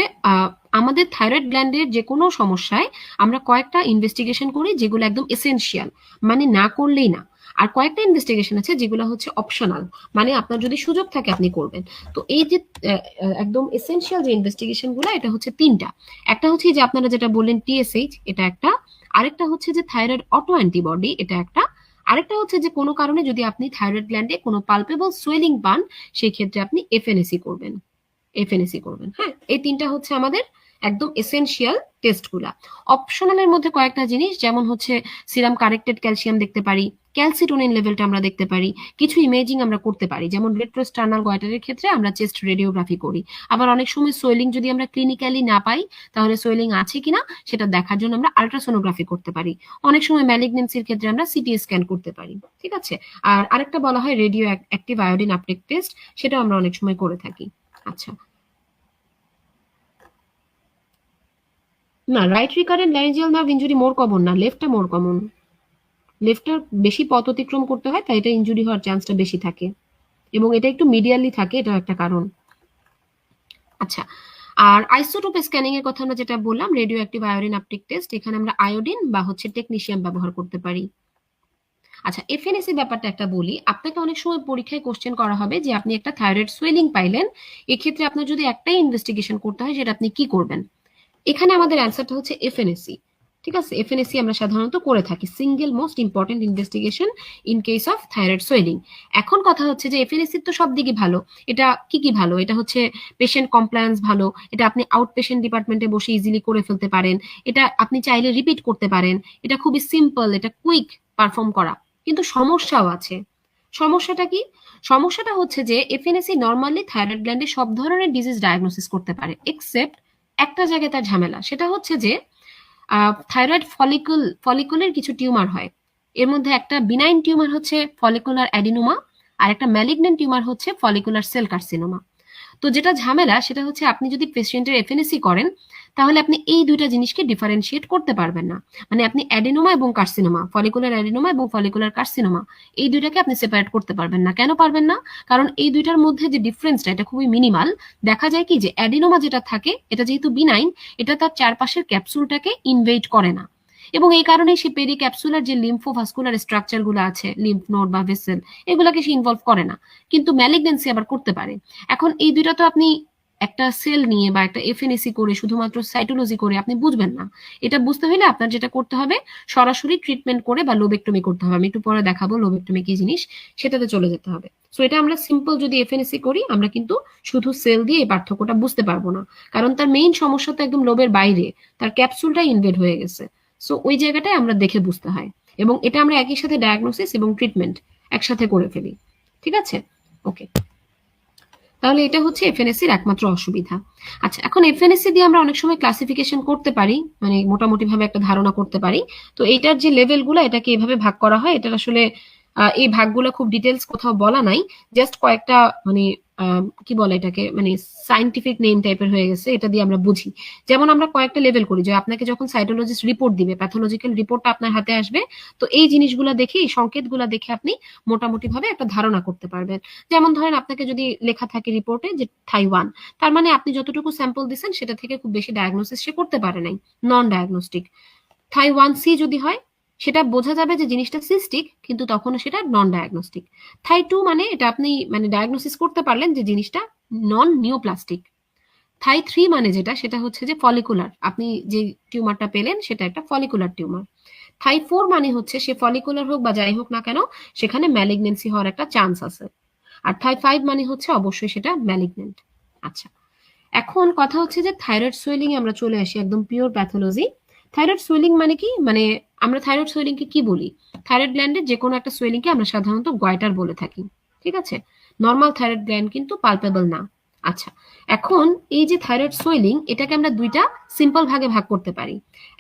আমাদের থাইরয়েড গ্ল্যান্ডের যে কোনো সমস্যায় আমরা কয়েকটা ইনভেস্টিগেশন করি, যেগুলো একদম এসেনশিয়াল, মানে না করলেই না। আর কয়েকটা ইনভেস্টিগেশন আছে যেগুলো হচ্ছে অপশনাল, মানে আপনার যদি সুযোগ থাকে আপনি করবেন। তো এই যে একদম এসেনশিয়াল যে ইনভেস্টিগেশন গুলো, এটা হচ্ছে তিনটা। একটা হচ্ছে যে আপনারা যেটা বললেন টিএসএইচ, এটা একটা। আরেকটা হচ্ছে যে থাইরয়েড অটো অ্যান্টিবডি, এটা একটা। আরেকটা হচ্ছে যে কোনো কারণে যদি আপনি থাইরয়েড গ্ল্যান্ডে কোনো পালপেবল সোয়েলিং পান, সেই ক্ষেত্রে আপনি এফএনএসি করবেন। এফএনএসি করবেন, হ্যাঁ। এই তিনটা হচ্ছে আমাদের একদম এসেনশিয়াল টেস্টগুলা। অপশনালের মধ্যে কয়েকটা জিনিস, যেমন হচ্ছে সিরাম কারেক্টেড ক্যালসিয়াম দেখতে পারি, ক্যালসিটোনিন লেভেলটা আমরা দেখতে পারি, কিছু ইমেজিং আমরা করতে পারি, যেমন রেট্রোস্টার্নাল গয়টারের ক্ষেত্রে আমরা চেস্ট রেডিওগ্রাফি করি। আবার অনেক সময় সোয়েলিং যদি আমরা ক্লিনিক্যালি না পাই, তাহলে সোয়েলিং আছে কিনা সেটা দেখার জন্য আমরা আলট্রাসোনোগ্রাফি করতে পারি। অনেক সময় ম্যালিগনেন্সির ক্ষেত্রে আমরা সিটি স্ক্যান করতে পারি, ঠিক আছে। আর আরেকটা বলা হয় radio active iodine uptake test, সেটাও আমরা অনেক সময় করে থাকি। আচ্ছা, না, right recurrent laryngeal nerve injury more common না, লেফটটা মোর কমন। লেফটটা বেশি পথ অতিক্রম করতে হয়, তাই এটা ইনজুরি হওয়ার চান্সটা বেশি থাকে, এবং এটা একটু মিডিয়ালি থাকে, এটাও একটা কারণ। আচ্ছা, আর আইসোটোপ স্ক্যানিং এর কথা আমরা যেটা বললাম, radio active iodine uptake test, এখানে আমরা আয়োডিন বা হচ্ছে টেকনিশিয়াম ব্যবহার করতে পারি। আচ্ছা, এফএনএসি ব্যাপারটা একটা বলি। আপনাকে অনেক সময় পরীক্ষায় কোশ্চেন করা হবে যে আপনি একটা থাইরয়েড সুয়েলিং পাইলেন, এক্ষেত্রে আপনার যদি একটাই ইনভেস্টিগেশন করতে হয়, সেটা আপনি কি করবেন? এখানে আমাদের অ্যান্সারটা হচ্ছে এফএনএসি। ঠিক আছে, এফএনএসি আমরা সাধারণত করে থাকি, single most important investigation in case of thyroid swelling. এখন কথা হচ্ছে যে এফএনএসি তো সব দিকে ভালো, এটা কি কি ভালো? এটা হচ্ছে পেশেন্ট কমপ্লায়েন্স ভালো, এটা আপনি আউট পেশেন্ট ডিপার্টমেন্টে বসে ইজিলি করে ফেলতে পারেন, এটা আপনি চাইলে রিপিট করতে পারেন, এটা খুবই সিম্পল, এটা কুইক পারফর্ম করা। কিন্তু সমস্যাও আছে। সমস্যাটা কি? সমস্যাটা হচ্ছে যে এফএনএসি নর্মালি থাইরয়েড গ্ল্যান্ডে সব ধরনের ডিজিজ ডায়াগনোসিস করতে পারে, এক্সেপ্ট একটা জায়গায় তার ঝামেলা। সেটা হচ্ছে যে থাইরয়েড ফলিকুলের কিছু টিউমার হয়। এর মধ্যে একটা বিনাইন টিউমার হচ্ছে ফলিকুলার অ্যাডিনোমা, আর একটা ম্যালিগন্যান্ট টিউমার হচ্ছে ফলিকুলার সেল কার্সিনোমা। তো যেটা ঝামেলা সেটা হচ্ছে আপনি যদি পেশেন্টের এফএনএসি করেন, তাহলে আপনি এই দুইটা জিনিসকে ডিফারেন্সিয়েট করতে পারবেন না। মানে আপনি অ্যাডিনোমা এবং কার্সিনোমা, ফলিকুলার অ্যাডিনোমা এবং ফলিকুলার কার্সিনোমা, এই দুইটাকে আপনি সেপারেট করতে পারবেন না। কেন পারবেন না? কারণ এই দুইটার মধ্যে যে ডিফারেন্সটা, এটা খুবই মিনিমাল। দেখা যায় কি যে অ্যাডিনোমা যেটা থাকে, এটা যেহেতু বিনাইন, এটা তার চারপাশের ক্যাপসুলটাকে ইনভেড করে না, এবং এই কারণে সে পেরিক্যাপসুলার যে লিম্ফোভাস্কুলার স্ট্রাকচার গুলো আছে, লিম্ফ নোড বা ভেসেল, এগুলাকে সে ইনভলভ করে না। কিন্তু ম্যালিগন্যান্সি আবার করতে পারে। এখন এই দুইটা তো আপনি একটা সেল নিয়ে বা একটা এফএনএসি করে শুধুমাত্র সাইটোলজি করে আপনি বুঝবেন না। এটা বুঝতে হলে আপনার যেটা করতে হবে, সরাসরি ট্রিটমেন্ট করে বা লোবেক্টমি করতে হবে। আমি একটু পরে দেখাবো লোবেক্টমি কি জিনিস, সেটাতে চলে যেতে হবে। সো এটা আমরা সিম্পল যদি এফএনএসি করি, আমরা কিন্তু শুধু সেল দিয়ে এই পার্থক্যটা বুঝতে পারবো না, কারণ তার মেইন সমস্যা তো একদম লোবের বাইরে, তার ক্যাপসুলটা ইনভেড হয়ে গেছে। সো ওই জায়গাটায় আমরা দেখে বুঝতে হয়, এবং এটা আমরা একই সাথে ডায়াগনোসিস এবং ট্রিটমেন্ট একসাথে করে ফেলি। ঠিক আছে, ওকে। তাহলে এটা হচ্ছে এফএনএসি এর একমাত্র অসুবিধা। আচ্ছা, এখন এফএনএসি দিয়ে আমরা অনেক সময় ক্লাসিফিকেশন করতে পারি, মানে মোটামুটি ভাবে একটা ধারণা করতে পারি। তো এইটার যে লেভেলগুলো, এটাকে এভাবে ভাগ করা হয়। এটার আসলে এই ভাগগুলো খুব ডিটেলস কোথাও বলা নাই, জাস্ট কয়েকটা মানে কি বলে এটাকে, মানে সাইন্টিফিক নেম টাইপের হয়ে গেছে, এটা দিয়ে আমরা বুঝি। যেমন আমরা কয়েকটা লেভেল করি, যে আপনাকে যখন সাইটোলজিস্ট রিপোর্ট দিবে, প্যাথোলজিক্যাল রিপোর্টটা আপনার হাতে আসবে, তো এই জিনিসগুলো দেখে, এই সংকেতগুলো দেখে আপনি মোটামুটি ভাবে একটা ধারণা করতে পারবেন। যেমন ধরেন আপনাকে যদি লেখা থাকে রিপোর্টে যে থাই 1, তার মানে আপনি যতটুকু স্যাম্পল দিচ্ছেন সেটা থেকে খুব বেশি ডায়াগনোসিস সে করতে পারে নাই, নন ডায়াগনস্টিক। থাই 1C যদি হয়, সেটা বোঝা যাবে যে জিনিসটা সিস্টিক, কিন্তু তখনও সেটা নন ডায়াগনস্টিক। থাই 2 মানে এটা আপনি মানে ডায়াগনোসিস করতে পারলেন যে জিনিসটা নন নিওপ্লাস্টিক। থাই 3 মানে যেটা, সেটা হচ্ছে যে ফলিকুলার, আপনি যে টিউমারটা পেলেন সেটা একটা ফলিকুলার টিউমার। থাই 4 মানে হচ্ছে সে ফলিকুলার হোক বা যাই হোক না কেন, সেখানে ম্যালিগনেন্সি হওয়ার একটা চান্স আছে। আর থাই 5 মানে হচ্ছে অবশ্যই সেটা ম্যালিগনেন্ট। আচ্ছা, এখন কথা হচ্ছে যে থাইরয়েড সোয়েলিং এ আমরা চলে আসি, একদম পিওর প্যাথোলজি। থাইরয়েড সোয়েলিং মানে কি? মানে আমরা থাইরয়েড সোয়েলিং কে কি বলি? থাইরয়েড গ্ল্যান্ডের যে কোনো একটা সোয়েলিং কে আমরা সাধারণত গয়টার বলে থাকি। ঠিক আছে, নর্মাল থাইরয়েড গ্ল্যান্ড কিন্তু পালপেবল না। আচ্ছা, এখন এই যে থাইরয়েড সোয়েলিং, এটাকে আমরা দুইটা সিম্পল ভাগে ভাগ করতে পারি।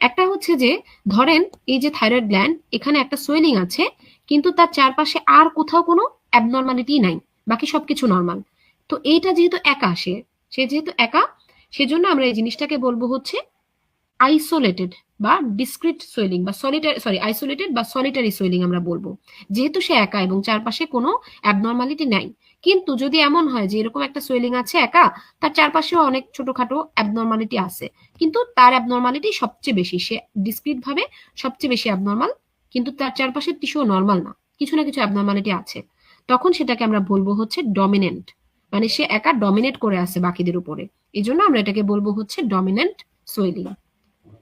একটা হচ্ছে যে ধরেন এই যে থাইরয়েড গ্ল্যান্ড, এখানে একটা সোয়েলিং আছে, কিন্তু তার চারপাশে আর কোথাও কোনো অ্যাবনর্মালিটি নাই, বাকি সবকিছু নর্মাল। তো এইটা যেহেতু একা, সে যেহেতু একা, সেজন্য আমরা এই জিনিসটাকে বলবো হচ্ছে আইসোলেটেড বা ডিসক্রিট সোয়েলিং বা আইসোলেটেড বা সলিটারি সোয়েলিং আমরা বলবো, যেহেতু সে একা এবং চারপাশে কোনো অ্যাবনর্মালিটি নাই। কিন্তু যদি এমন হয় যে এরকম একটা সোয়েলিং আছে একা, তার চারপাশেও অনেক ছোটখাটো অ্যাবনর্মালিটি আছে, কিন্তু তার অ্যাবনর্মালিটি সবচেয়ে বেশি, সে ডিসক্রিট ভাবে সবচেয়ে বেশি অ্যাবনর্মাল, কিন্তু তার চারপাশের টিস্যু নর্মাল না, কিছু না কিছু অ্যাবনর্মালিটি আছে, তখন সেটাকে আমরা বলবো হচ্ছে ডমিনেন্ট। মানে সে একা ডমিনেট করে আছে বাকিদের উপরে, এই জন্য আমরা এটাকে বলবো হচ্ছে ডমিনেন্ট সোয়েলিং।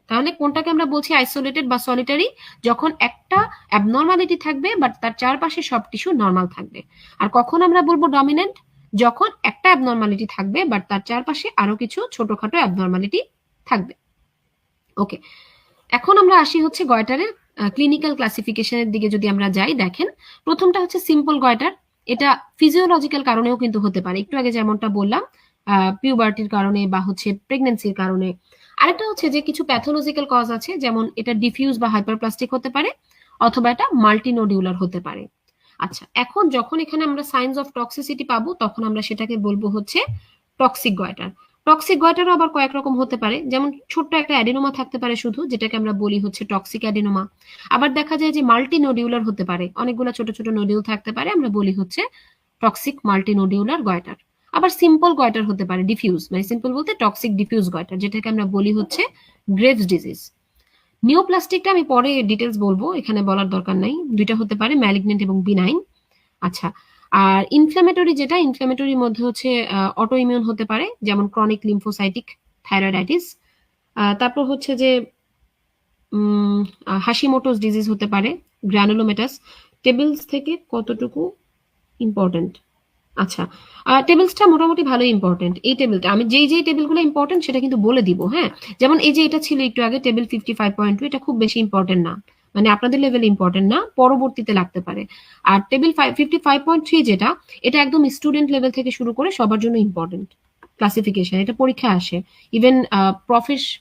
তাহলে কোনটাকে আমরা বলছি আইসোলেটেড বা সলিটারি? যখন একটা অ্যাবনর্মালিটি থাকবে বাট তার চারপাশে সব টিস্যু নর্মাল থাকবে। আর কখন আমরা বলবো ডমিনেন্ট? যখন একটা অ্যাবনর্মালিটি থাকবে বাট তার চারপাশে আরো কিছু ছোটখাটো অ্যাবনর্মালিটি থাকবে। ওকে, এখন আমরা আসি হচ্ছে গয়টারের ক্লিনিক্যাল ক্লাসিফিকেশনের দিকে। যদি আমরা যাই, দেখেন প্রথমটা হচ্ছে সিম্পল গয়টার। এটা ফিজিওলজিক্যাল কারণেও কিন্তু হতে পারে, একটু আগে যেমনটা বললাম, পিউবার্টির কারণে বা হচ্ছে প্রেগনেন্সির কারণে। আরেকটা হচ্ছে যে কিছু প্যাথোলজিক্যাল কজ আছে, যেমন এটা ডিফিউজ বা হাইপারপ্লাস্টিক হতে পারে, অথবা এটা মাল্টিনোডিউলার হতে পারে। আচ্ছা, এখন যখন এখানে আমরা সাইন্স অফ টক্সিসিটি পাবো, তখন আমরা সেটাকে বলবো হচ্ছে টক্সিক গয়টার। টক্সিক গয়টারও আবার কয়েক রকম হতে পারে, যেমন ছোট্ট একটা অ্যাডিনোমা থাকতে পারে শুধু, যেটাকে আমরা বলি হচ্ছে টক্সিক অ্যাডিনোমা। আবার দেখা যায় যে মাল্টি নোডিউলার হতে পারে, অনেকগুলো ছোট ছোট নোডিউল থাকতে পারে, আমরা বলি হচ্ছে টক্সিক মাল্টি নোডিউলার গয়টার। আবার সিম্পল গয়টার হতে পারে ডিফিউজ, মানে সিম্পল বলতে টক্সিক ডিফিউজ গয়টার, যেটাকে আমরা বলি হচ্ছে গ্রেভস ডিজিজ। নিওপ্লাস্টিকটা আমি পরে ডিটেলস বলবো, এখানে বলার দরকার নাই। দুইটা হতে পারে, ম্যালিগনেন্ট এবং বিনাইন। আচ্ছা, আর ইনফ্ল্যামেটরি, যেটা ইনফ্ল্যামেটরির মধ্যে হচ্ছে অটো ইমিউন হতে পারে, যেমন ক্রনিক লিম্ফোসাইটিক থাইরয়েডাইটিস। তারপর হচ্ছে যে হাশিমোটোস ডিজিজ হতে পারে, গ্রানুলোমেটাস। টেবিলস থেকে কতটুকু ইম্পর্টেন্ট? আচ্ছা, টেবিলসটা মোটামুটি ভালো ইম্পর্টেন্ট। এই টেবিলটা আমি যেই টেবিলগুলো ইম্পর্টেন্ট সেটা কিন্তু বলে দিব, হ্যাঁ। যেমন এই যে এটা ছিল একটু আগে টেবিল 55.2, এটা খুব বেশি ইম্পর্টেন্ট না, মানে আপনাদের লেভেলে ইম্পর্টেন্ট না, পরবর্তীতে লাগতে পারে। আর টেবিল 55.3 যেটা, এটা একদম স্টুডেন্ট লেভেল থেকে শুরু করে সবার জন্য ইম্পর্টেন্ট ক্লাসিফিকেশন, এটা পরীক্ষা আসে, ইভেন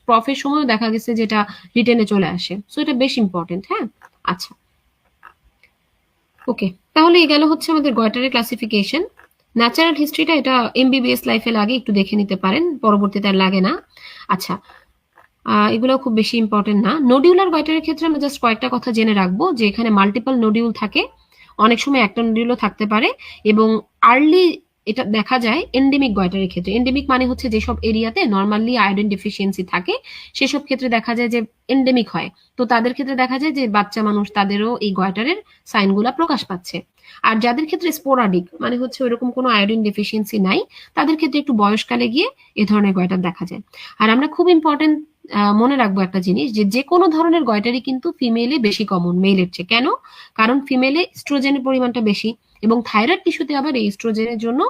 প্রফের সময়ও দেখা গেছে যেটা রিটেনে চলে আসে, সো এটা বেশ ইম্পর্টেন্ট, হ্যাঁ। আচ্ছা, ওকে, তাহলে এই গেল হচ্ছে আমাদের গয়টারের ক্লাসিফিকেশন। ন্যাচারাল হিস্ট্রিটা এটা এমবিবিএস লাইফে লাগে, একটু দেখে নিতে পারেন, পরবর্তীতে আর লাগে না। আচ্ছা, এগুলো খুব বেশি ইম্পর্টেন্ট না। নোডিউলার গয়টারের ক্ষেত্রে আমরা জাস্ট কয়েকটা কথা জেনে রাখবো, যে এখানে মাল্টিপল নোডিউল থাকে, অনেক সময় একটা নোডিউলও থাকতে পারে, এবং আর্লি এটা দেখা যায় এন্ডেমিক গয়টারের ক্ষেত্রে। এন্ডেমিক মানে হচ্ছে যেসব এরিয়াতে নর্মালি আয়োডিন ডেফিসিয়েন্সি থাকে, সেসব ক্ষেত্রে দেখা যায় যে এন্ডেমিক হয়। তো তাদের ক্ষেত্রে দেখা যায় যে বাচ্চা মানুষ, তাদেরও এই গয়টারের সাইনগুলা প্রকাশ পাচ্ছে। আর যাদের ক্ষেত্রে স্পোরাডিক, মানে হচ্ছে ওইরকম কোনো আয়োডিন ডেফিসিয়েন্সি নাই, তাদের ক্ষেত্রে একটু বয়সকালে গিয়ে এ ধরনের গয়টার দেখা যায়। আর আমরা খুব ইম্পর্টেন্ট মনে রাখবো একটা জিনিস, যে কোনো ধরনের গয়টারই কিন্তু ফিমেলে বেশি কমন মেলের চেয়ে। কেন? কারণ ফিমেলে ইস্ট্রোজেনের পরিমাণটা বেশি, এবং থাইরয়েড টিস্যুতে আবার এই ইস্ট্রোজেনের জন্য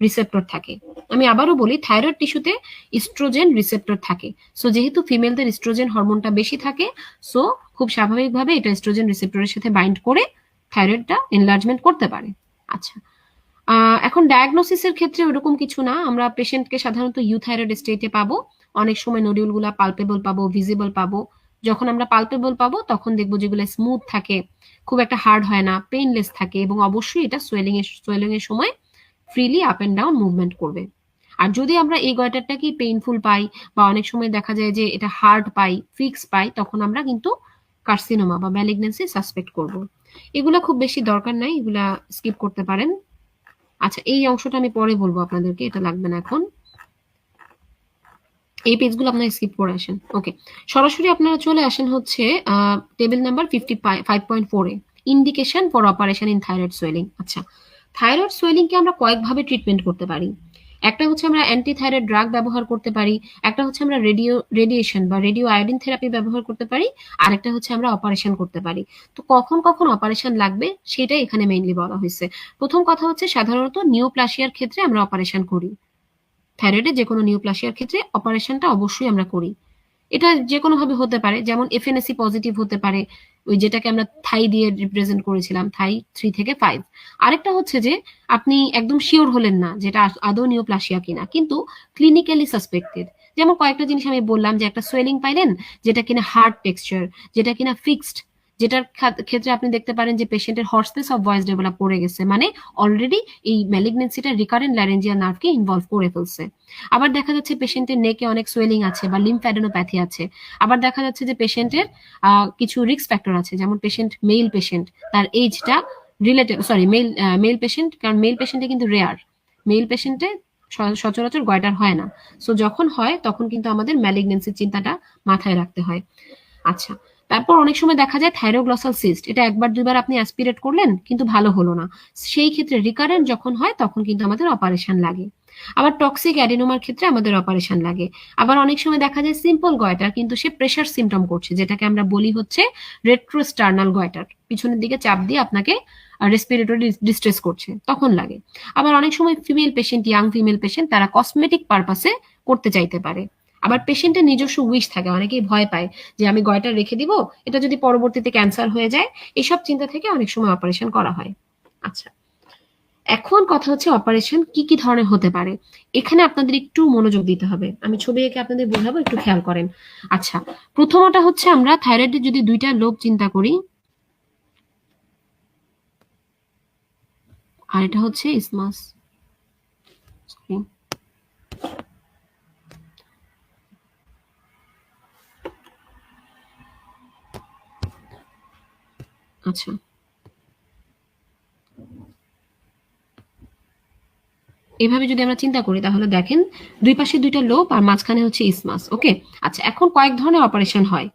রিসেপ্টর থাকে। আমি আবারও বলি, থাইরয়েড টিস্যুতে ইস্ট্রোজেন রিসেপ্টর থাকে। সো যেহেতু ফিমেলদের ইস্ট্রোজেন হরমোনটা বেশি থাকে, সো খুব স্বাভাবিকভাবে এটা ইস্ট্রোজেন রিসেপ্টরের সাথে বাইন্ড করে থাইরয়েডটা এনলার্জমেন্ট করতে পারে। আচ্ছা, এখন ডায়াগনোসিসের ক্ষেত্রে ওরকম কিছু না, আমরা পেশেন্টকে সাধারণত ইউথাইরয়েড স্টেটে পাবো। অনেক সময় নোডিউলগুলা পালপেবল পাবো, ভিজিবল পাবো। যখন আমরা পালপেবল পাবো তখন দেখবো যেগুলো স্মুথ থাকে, খুব একটা হার্ড হয় না, পেইনলেস থাকে, এবং অবশ্যই এটা সোয়েলিং এর সময় freely up and down movement করবে। আর যদি আমরা এই গয়টারটাকে পেইনফুল পাই, বা অনেক সময় দেখা যায় যে এটা হার্ড পাই, ফিক্স পাই, তখন আমরা কিন্তু কার্সিনোমা বা ম্যালিগনেন্সি সাসপেক্ট করব। এগুলা খুব বেশি দরকার নাই, এগুলা স্কিপ করতে পারেন। আচ্ছা, এই অংশটা আমি পরে বলবো আপনাদেরকে, এটা লাগবে না এখন। এই পেজগুলো আপনারা স্কিপ করে আসেন। ওকে, সরাসরি আপনারা চলে আসেন হচ্ছে table number 55.4 A, indication for operation in thyroid swelling. আচ্ছা, থাইরয়েড সোয়েলিং কে আমরা কয়েকভাবে ট্রিটমেন্ট করতে পারি। একটা হচ্ছে আমরা অ্যান্টি থাইরয়েড ড্রাগ ব্যবহার করতে পারি, একটা হচ্ছে আমরা রেডিয়েশন বা রেডিও আয়োডিন থেরাপি ব্যবহার করতে পারি, আর একটা হচ্ছে আমরা অপারেশন করতে পারি। তো কখন কখন অপারেশন লাগবে সেটাই এখানে মেইনলি বলা হয়েছে। প্রথম কথা হচ্ছে, সাধারণত নিওপ্লাসিয়ার ক্ষেত্রে আমরা অপারেশন করি। থাইরয়েডের যে কোনো নিউপ্লাসিয়ার ক্ষেত্রে অপারেশনটা অবশ্যই আমরা করি। এটা যে কোনো ভাবে হতে পারে, যেমন এফএনএসি পজিটিভ হতে পারে, ওই যেটাকে আমরা থাই দিয়ে রিপ্রেজেন্ট করেছিলাম, থাই 3 থেকে 5। আরেকটা হচ্ছে যে আপনি একদম শিওর হলেন না যেটা আদৌ নিওপ্লাসিয়া কিনা, কিন্তু ক্লিনিক্যালি সাসপেক্টেড। যেমন কয়েকটা জিনিস আমি বললাম, যে একটা সোয়েলিং পাইলেন যেটা কিনা হার্ড টেক্সচার, যেটা কিনা ফিক্সড, যেটার ক্ষেত্রে আপনি দেখতে পারেন যে পেশেন্টের হর্সনেস অফ ভয়েস ডেভেলপ করে গেছে, মানে অলরেডি এই ম্যালিগনেন্সিটা রিকারেন্ট ল্যারেঞ্জিয়াল নার্ভকে ইনভলভ করে ফেলছে। আবার দেখা যাচ্ছে পেশেন্টের নেকে অনেক সোয়েলিং আছে বা লিম্ফ্যাডেনোপ্যাথি আছে। আবার দেখা যাচ্ছে যে পেশেন্টের কিছু রিস্ক ফ্যাক্টর আছে, যেমন মেল পেশেন্ট, তার এজটা রিলেটেড, সরি, মেল পেশেন্ট, কারণ মেল পেশেন্টে কিন্তু রেয়ার, মেল পেশেন্টে সচরাচর গয়টার হয় না। সো যখন হয় তখন কিন্তু আমাদের ম্যালিগনেন্সির চিন্তাটা মাথায় রাখতে হয়। আচ্ছা, তারপর অনেক সময় দেখা যায় থাইরোগ্লসাল সিস্ট, এটা একবার দুইবার আপনি অ্যাসপিরেট করলেন কিন্তু ভালো হলো না, সেই ক্ষেত্রে রিকারেন্ট যখন হয় তখন কিন্তু আমাদের অপারেশন লাগে। আবার টক্সিক অ্যাডিনোমার ক্ষেত্রে আমাদের অপারেশন লাগে। আবার অনেক সময় দেখা যায় সিম্পল গয়টার, কিন্তু সে প্রেশার সিমটম করছে, যেটাকে আমরা বলি হচ্ছে রেট্রোস্টার্নাল গয়টার, পিছনের দিকে চাপ দিয়ে আপনাকে রেসপিরেটরি ডিস্ট্রেস করছে, তখন লাগে। আবার অনেক সময় female patient, young female patient, তারা কসমেটিক পারপাসে করতে চাইতে পারে। আবার পেশেন্টের নিজস্ব উইশ থাকে, অনেকেই ভয় পায় যে আমি গয়টা রেখে দিব, এটা যদি পরবর্তীতে ক্যান্সার হয়ে যায়, এসব চিন্তা থেকে অনেক সময় অপারেশন করা হয়। আচ্ছা, এখন কথা হচ্ছে অপারেশন কি কি ধরনের হতে পারে। এখানে আপনাদের একটু মনোযোগ দিতে হবে, আমি ছবি এঁকে আপনাদের বোঝাবো, একটু খেয়াল করেন। আচ্ছা, প্রথমটা হচ্ছে আমরা থাইরয়েডের যদি দুইটা লোব চিন্তা করি, আর এটা হচ্ছে ইসমাস। আচ্ছা, এভাবে যদি আমরা চিন্তা করি তাহলে দেখেন দুই পাশে দুইটা লোব আর মাঝখানে হচ্ছে ইসমাস। ওকে, আচ্ছা এখন কয়েক ধরনের অপারেশন হয়,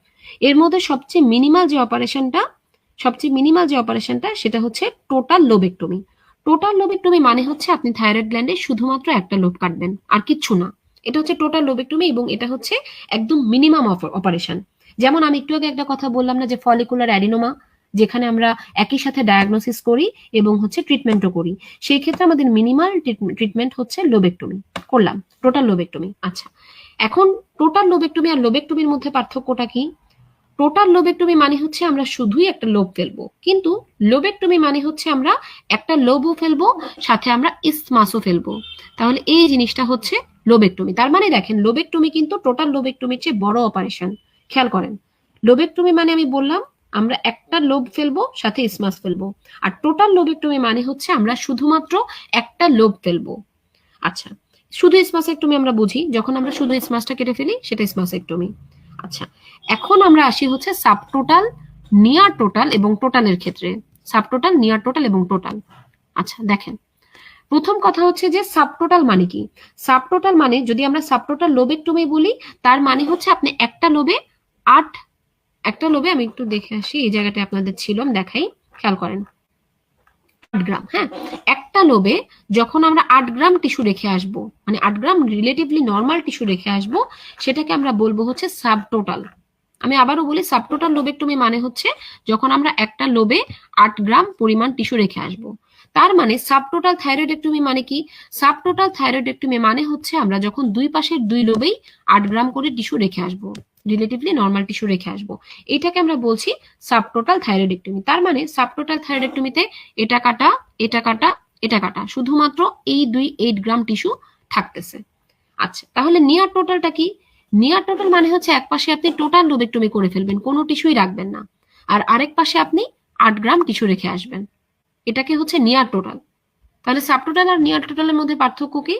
এর মধ্যে সবচেয়ে মিনিমাল যে অপারেশনটা সেটা হচ্ছে টোটাল লোবেক্টমি। টোটাল লোবেক্টমি মানে হচ্ছে আপনি থাইরয়েড গ্ল্যান্ডে শুধুমাত্র একটা লোব কাটবেন, আর কিচ্ছু না। এটা হচ্ছে টোটাল লোবেক্টমি এবং এটা হচ্ছে একদম মিনিমাম অপারেশন। যেমন আমি একটু আগে একটা কথা বললাম না যে ফলিকুলার অ্যাডিনোমা, যেখানে আমরা একই সাথে ডায়াগনোসিস করি এবং হচ্ছে ট্রিটমেন্টও করি, সেই ক্ষেত্রে আমাদের মিনিমাল ট্রিটমেন্ট হচ্ছে লোবেক্টমি করলাম, টোটাল লোবেক্টমি। আচ্ছা, এখন টোটাল লোবেক্টমি আর লোবেক্টমির মধ্যে পার্থক্যটা কি? টোটাল লোবেক্টমি মানে হচ্ছে আমরা শুধুই একটা লোব ফেলবো, কিন্তু লোবেক্টমি মানে হচ্ছে আমরা একটা লোবও ফেলবো, সাথে আমরা ইসমাসও ফেলবো। তাহলে এই জিনিসটা হচ্ছে লোবেক্টমি। তার মানে দেখেন লোবেক্টমি কিন্তু টোটাল লোবেক্টমির চেয়ে বড় অপারেশন। খেয়াল করেন, লোবেক্টমি মানে আমি বললাম আমরা একটা লোব ফেলবো সাথে ইসমাস ফেলবো, আর টোটাল লোবেক্টমি মানে হচ্ছে আমরা শুধুমাত্র একটা লোব ফেলবো। আচ্ছা, শুধু ইসমাসেক্টমি আমরা বুঝি, যখন আমরা শুধু ইসমাসটা কেটে ফেলি সেটা ইসমাসেক্টমি। আচ্ছা, এখন আমরা আসি হচ্ছে সাবটোটাল, নিয়ার টোটাল এবং টোটালের ক্ষেত্রে। সাবটোটাল, নিয়ার টোটাল এবং টোটাল। আচ্ছা দেখেন, প্রথম কথা হচ্ছে যে সাবটোটাল মানে কি? সাবটোটাল মানে যদি আমরা সাবটোটাল লোবেক্টমি বলি, তার মানে হচ্ছে আপনি একটা লোবে আমি একটু দেখে আসি, এই জায়গাটা আপনাদের ছিল দেখাই, খেয়াল করেন 8 গ্রাম, হ্যাঁ, একটা লোবে যখন আমরা 8 গ্রাম টিস্যু রেখে আসব, মানে 8 গ্রাম রিলেটিভলি নর্মাল টিস্যু রেখে আসব, সেটাকে আমরা বলবো হচ্ছে সাবটোটাল। আমি আবারও বলি, সাবটোটাল লোবেক্টমি মানে হচ্ছে যখন আমরা একটা লোবে 8 গ্রাম পরিমাণ টিস্যু রেখে আসব। তার মানে সাবটোটাল থাইরয়েডেক্টমি মানে কি? সাবটোটাল থাইরয়েডেক্টমি মানে হচ্ছে আমরা যখন দুই পাশের দুই লোবেই 8 গ্রাম করে টিস্যু রেখে আসব, রিলেটিভলি নর্মাল টিস্যু রেখে আসব, এটাকে আমরা বলছি সাবটোটাল থাইরয়েডেক্টমি। তার মানে সাবটোটাল থাইরয়েডেক্টমিতে এটা কাটা, এটা কাটা, এটা কাটা, শুধুমাত্র এই 8 গ্রাম টিস্যু থাকতেছে। আচ্ছা, তাহলে নিয়ার টোটালটা কি? নিয়ার টোটাল মানে হচ্ছে এক পাশে আপনি টোটাল লোবেক্টমি করে ফেলবেন, কোনো টিস্যুই রাখবেন না, আর আরেক পাশে আপনি 8 গ্রাম টিস্যু রেখে আসবেন, এটাকে হচ্ছে নিয়ার টোটাল। তাহলে সাবটোটাল আর নিয়ার টোটালের মধ্যে পার্থক্য কি?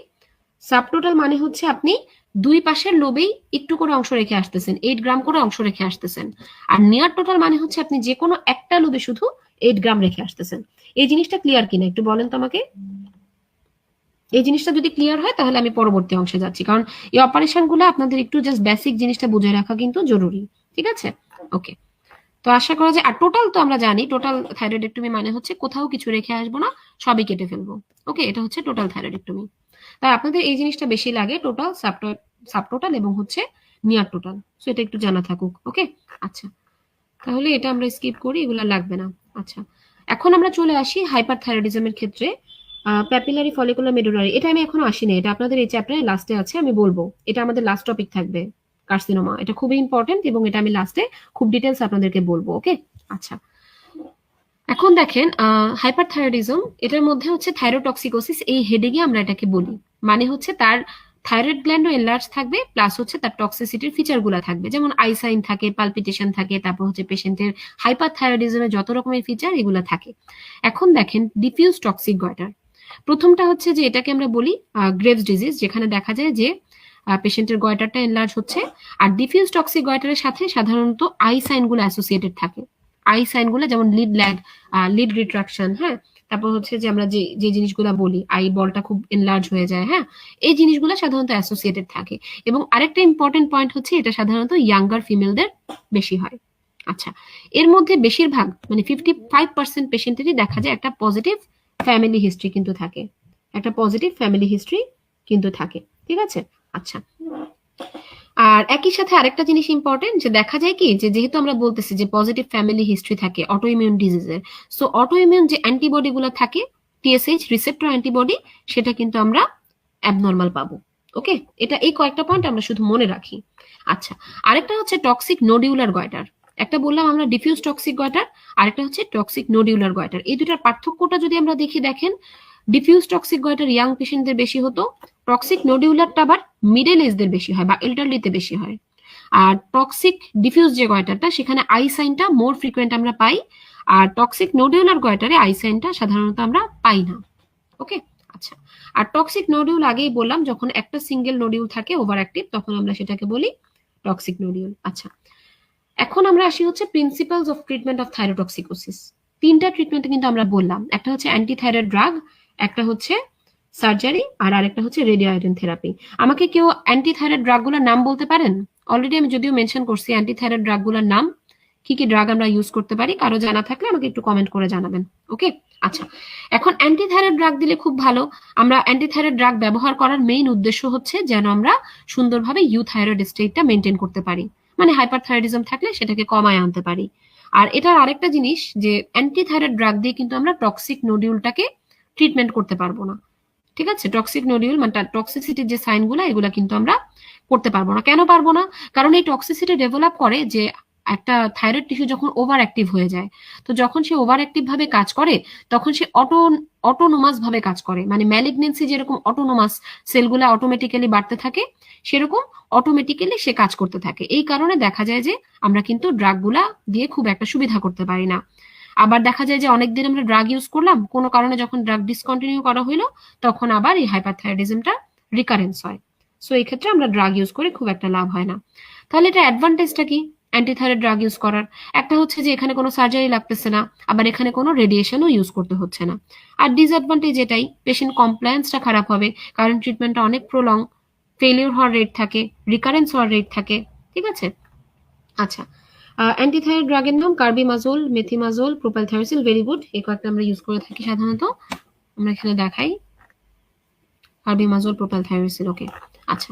সাবটোটাল মানে হচ্ছে আপনি দুই পাশের লোবেই একটু করে অংশ রেখে আসতেছেন, 8 গ্রাম করে অংশ রেখে আসতেছেন। আর নিয়ার টোটাল মানে হচ্ছে আপনি যে কোনো একটা লোবে শুধু 8 গ্রাম রেখে আসতেছেন। এই জিনিসটা ক্লিয়ার কিনা একটু বলেন তো আমাকে। এই জিনিসটা যদি ক্লিয়ার হয় তাহলে আমি পরবর্তী অংশে যাচ্ছি, কারণ এই অপারেশন গুলো আপনাদের একটু জাস্ট বেসিক জিনিসটা বুঝে রাখা কিন্তু জরুরি। ঠিক আছে, ওকে। তো আশা করা যায়, আর টোটাল তো আমরা জানি, টোটাল থাইরয়েডেক্টমি মানে হচ্ছে কোথাও কিছু রেখে আসবো না, সবই কেটে ফেলবো। ওকে, এটা হচ্ছে টোটাল থাইরয়েডেক্টমি। তাই আপনাদের এই জিনিসটা বেশি লাগে, টোটাল, সাবটোটাল এবং হচ্ছে নিয়ার টোটাল। সো এটা একটু জানা থাকুক। ওকে, আচ্ছা, তাহলে এটা আমরা স্কিপ করি, এগুলো লাগবে না। আচ্ছা, এখন আমরা চলে আসি হাইপারথাইরয়েডিজমের ক্ষেত্রে। প্যাপিলারি ফলিকুলার মেডুলারি, এটা আমি এখনো আসিনি, এটা আপনাদের এই চ্যাপ্টারে লাস্টে আছে, আমি বলবো, এটা আমাদের লাস্ট টপিক থাকবে। কার্সিনোমা, এটা খুবই ইম্পর্টেন্ট এবং এটা আমি লাস্টে খুব ডিটেলস আপনাদেরকে বলবো। ওকে, আচ্ছা, এখন দেখেন হাইপারথাইরয়েডিজম, এটার মধ্যে হচ্ছে থাইরোটক্সিকোসিস, এই হেডিংয়ে আমরা এটাকে বলি। মানে হচ্ছে তার থাইরয়েড গ্ল্যান্ডও এনলার্জ থাকবে, প্লাস হচ্ছে তার টক্সিসিটির ফিচারগুলো থাকবে, যেমন আই সাইন থাকে, পালপিটেশন থাকে, তারপর হচ্ছে পেশেন্টের হাইপারথাইরয়েডিজমের যত রকমের ফিচার এগুলো থাকে। এখন দেখেন ডিফিউজ টক্সিক গয়টার, প্রথমটা হচ্ছে যে এটাকে আমরা বলি গ্রেভস ডিজিজ, যেখানে দেখা যায় যে পেশেন্টের গয়টারটা এনলার্জ হচ্ছে। আর ডিফিউজ টক্সিক গয়টারের সাথে সাধারণত আই সাইনগুলো অ্যাসোসিয়েটেড থাকে। আই সাইনগুলো যেমন লিড রিট্রাকশন, হ্যাঁ, তারপর হচ্ছে যে আমরা যে যে জিনিসগুলো বলি, আই বলটা খুব এনলার্জ হয়ে যায়, হ্যাঁ, এই জিনিসগুলো সাধারণত অ্যাসোসিয়েটেড থাকে। এবং আরেকটা ইম্পর্টেন্ট পয়েন্ট হচ্ছে এটা সাধারণত ইয়াঙ্গার ফিমেলদের বেশি হয়। আচ্ছা, এর মধ্যে বেশিরভাগ মানে 55% পেশেন্টেরই দেখা যায় একটা পজিটিভ ফ্যামিলি হিস্ট্রি কিন্তু থাকে, একটা পজিটিভ ফ্যামিলি হিস্ট্রি কিন্তু থাকে। ঠিক আছে, আচ্ছা, আর একই সাথে আরেকটা জিনিস ইম্পর্টেন্ট, যে দেখা যায় কি যে যেহেতু আমরা বলতেছি যে পজিটিভ ফ্যামিলি হিস্ট্রি থাকে অটো ইমিউন ডিজিজের, সো অটো ইমিউন যে অ্যান্টিবডি গুলো থাকে, টিএসএইচ রিসেপ্টর অ্যান্টিবডি, সেটা কিন্তু আমরা অ্যাবনর্মাল পাবো। ওকে, এটা এই কয়েকটা পয়েন্ট আমরা শুধু মনে রাখি। আচ্ছা, আরেকটা হচ্ছে টক্সিক নোডিউলার গয়টার। একটা বললাম আমরা ডিফিউজ টক্সিক গয়টার, আরেকটা হচ্ছে টক্সিক নোডিউলার গয়টার। এই দুটার পার্থক্যটা যদি আমরা দেখি, দেখেন ডিফিউজ টক্সিক গয়টার ইয়াং পেশেন্টদের বেশি হতো, টক্সিক নোডিউলারটা আবার মিডল এজদের বেশি হয় বা এল্ডারলিতে বেশি হয়। আর টক্সিক ডিফিউজ যে গয়টারটা, সেখানে আই সাইনটা মোর ফ্রিকোয়েন্ট আমরা পাই, আর টক্সিক নোডিউলার গয়টারে আই সাইনটা সাধারণত আমরা পাই না। ওকে, আচ্ছা, আর টক্সিক নোডিউল আগেই বললাম, যখন একটা সিঙ্গেল নোডিউল থাকে ওভার অ্যাক্টিভ, তখন আমরা সেটাকে বলি টক্সিক নোডিউল। আচ্ছা, এখন আমরা আসি হচ্ছে principles of treatment of thyrotoxicosis. তিনটা ট্রিটমেন্ট কিন্তু আমরা বললাম, একটা হচ্ছে অ্যান্টি থাইরয়েড ড্রাগ, একটা হচ্ছে সার্জারি, আর আরেকটা হচ্ছে রেডিও আয়োডিন থেরাপি। আমাকে কেউ অ্যান্টি থাইরয়েড ড্রাগগুলোর নাম বলতে পারেন? অলরেডি আমি যদিও মেনশন করছি অ্যান্টি থাইরয়েড ড্রাগগুলোর নাম, কি কি ড্রাগ আমরা ইউজ করতে পারি, কারো জানা থাকলে আমাকে একটু কমেন্ট করে জানাবেন। ওকে, আচ্ছা। এখন অ্যান্টি থাইরয়েড ড্রাগ দিলে খুব ভালো। আমরা অ্যান্টি থাইরয়েড ড্রাগ ব্যবহার করার মেইন উদ্দেশ্য হচ্ছে যেন আমরা সুন্দরভাবে ইউথাইরয়েড স্টেটটা মেনটেন করতে পারি, মানে হাইপারথাইরয়েডিজম থাকলে সেটাকে কমায় আনতে পারি। আর এটার আরেকটা জিনিস যে অ্যান্টি থাইরয়েড ড্রাগ দিয়ে কিন্তু আমরা টক্সিক নোডিউলটাকে ট্রিটমেন্ট করতে পারবো না। ঠিক আছে, টক্সিক নোডিউল মানে টক্সিসিটির যে সাইনগুলো, এগুলো কিন্তু আমরা করতে পারবো না। কেন পারবো না? কারণ এই টক্সিসিটি ডেভেলপ করে যে একটা থাইরয়েড টিস্যু যখন ওভার অ্যাক্টিভ হয়ে যায়, তো যখন সে ওভার অ্যাক্টিভ ভাবে কাজ করে তখন সে অটোনোমাস ভাবে কাজ করে, মানে ম্যালিগনেন্সি যেরকম অটোনোমাস সেলগুলো অটোমেটিক্যালি বাড়তে থাকে, সেরকম অটোমেটিক্যালি সে কাজ করতে থাকে। এই কারণে দেখা যায় যে আমরা কিন্তু ড্রাগগুলা দিয়ে খুব একটা সুবিধা করতে পারি না। আবার দেখা যায় যে অনেকদিন আমরা ড্রাগ ইউজ করলাম, কোনো কারণে যখন ড্রাগ ডিসকন্টিনিউ করা হইলো তখন আবার এই হাইপারথাইরয়েডিজমটা রিকারেন্স হয়। সো এই ক্ষেত্রে আমরা ড্রাগ ইউজ করে খুব একটা লাভ হয় না। তাহলে এটা অ্যাডভান্টেজটা কি অ্যান্টিথাইরয়েড ড্রাগ ইউজ করার? একটা হচ্ছে যে এখানে কোনো সার্জারি লাগতেছে না, আবার এখানে কোনো রেডিয়েশনও ইউজ করতে হচ্ছে না। আর ডিসঅ্যাডভান্টেজ এটাই, পেশেন্ট কমপ্লায়েন্সটা খারাপ হবে, কারণ ট্রিটমেন্টটা অনেক প্রলং, ফেলিওর হওয়ার রেট থাকে, রিকারেন্স হওয়ার রেট থাকে। ঠিক আছে, আচ্ছা। অ্যান্টিথাইরয়েড ড্রাগের নাম কার্বিমাজোল, মেথিমাজোল, প্রোপাইলথাইরোসিল। ভেরি গুড, এই কয়েকটা আমরা ইউজ করে থাকি সাধারণত। আমরা এখানে দেখাই কার্বিমাজোল, প্রোপাইলথাইরোসিল। ওকে, আচ্ছা।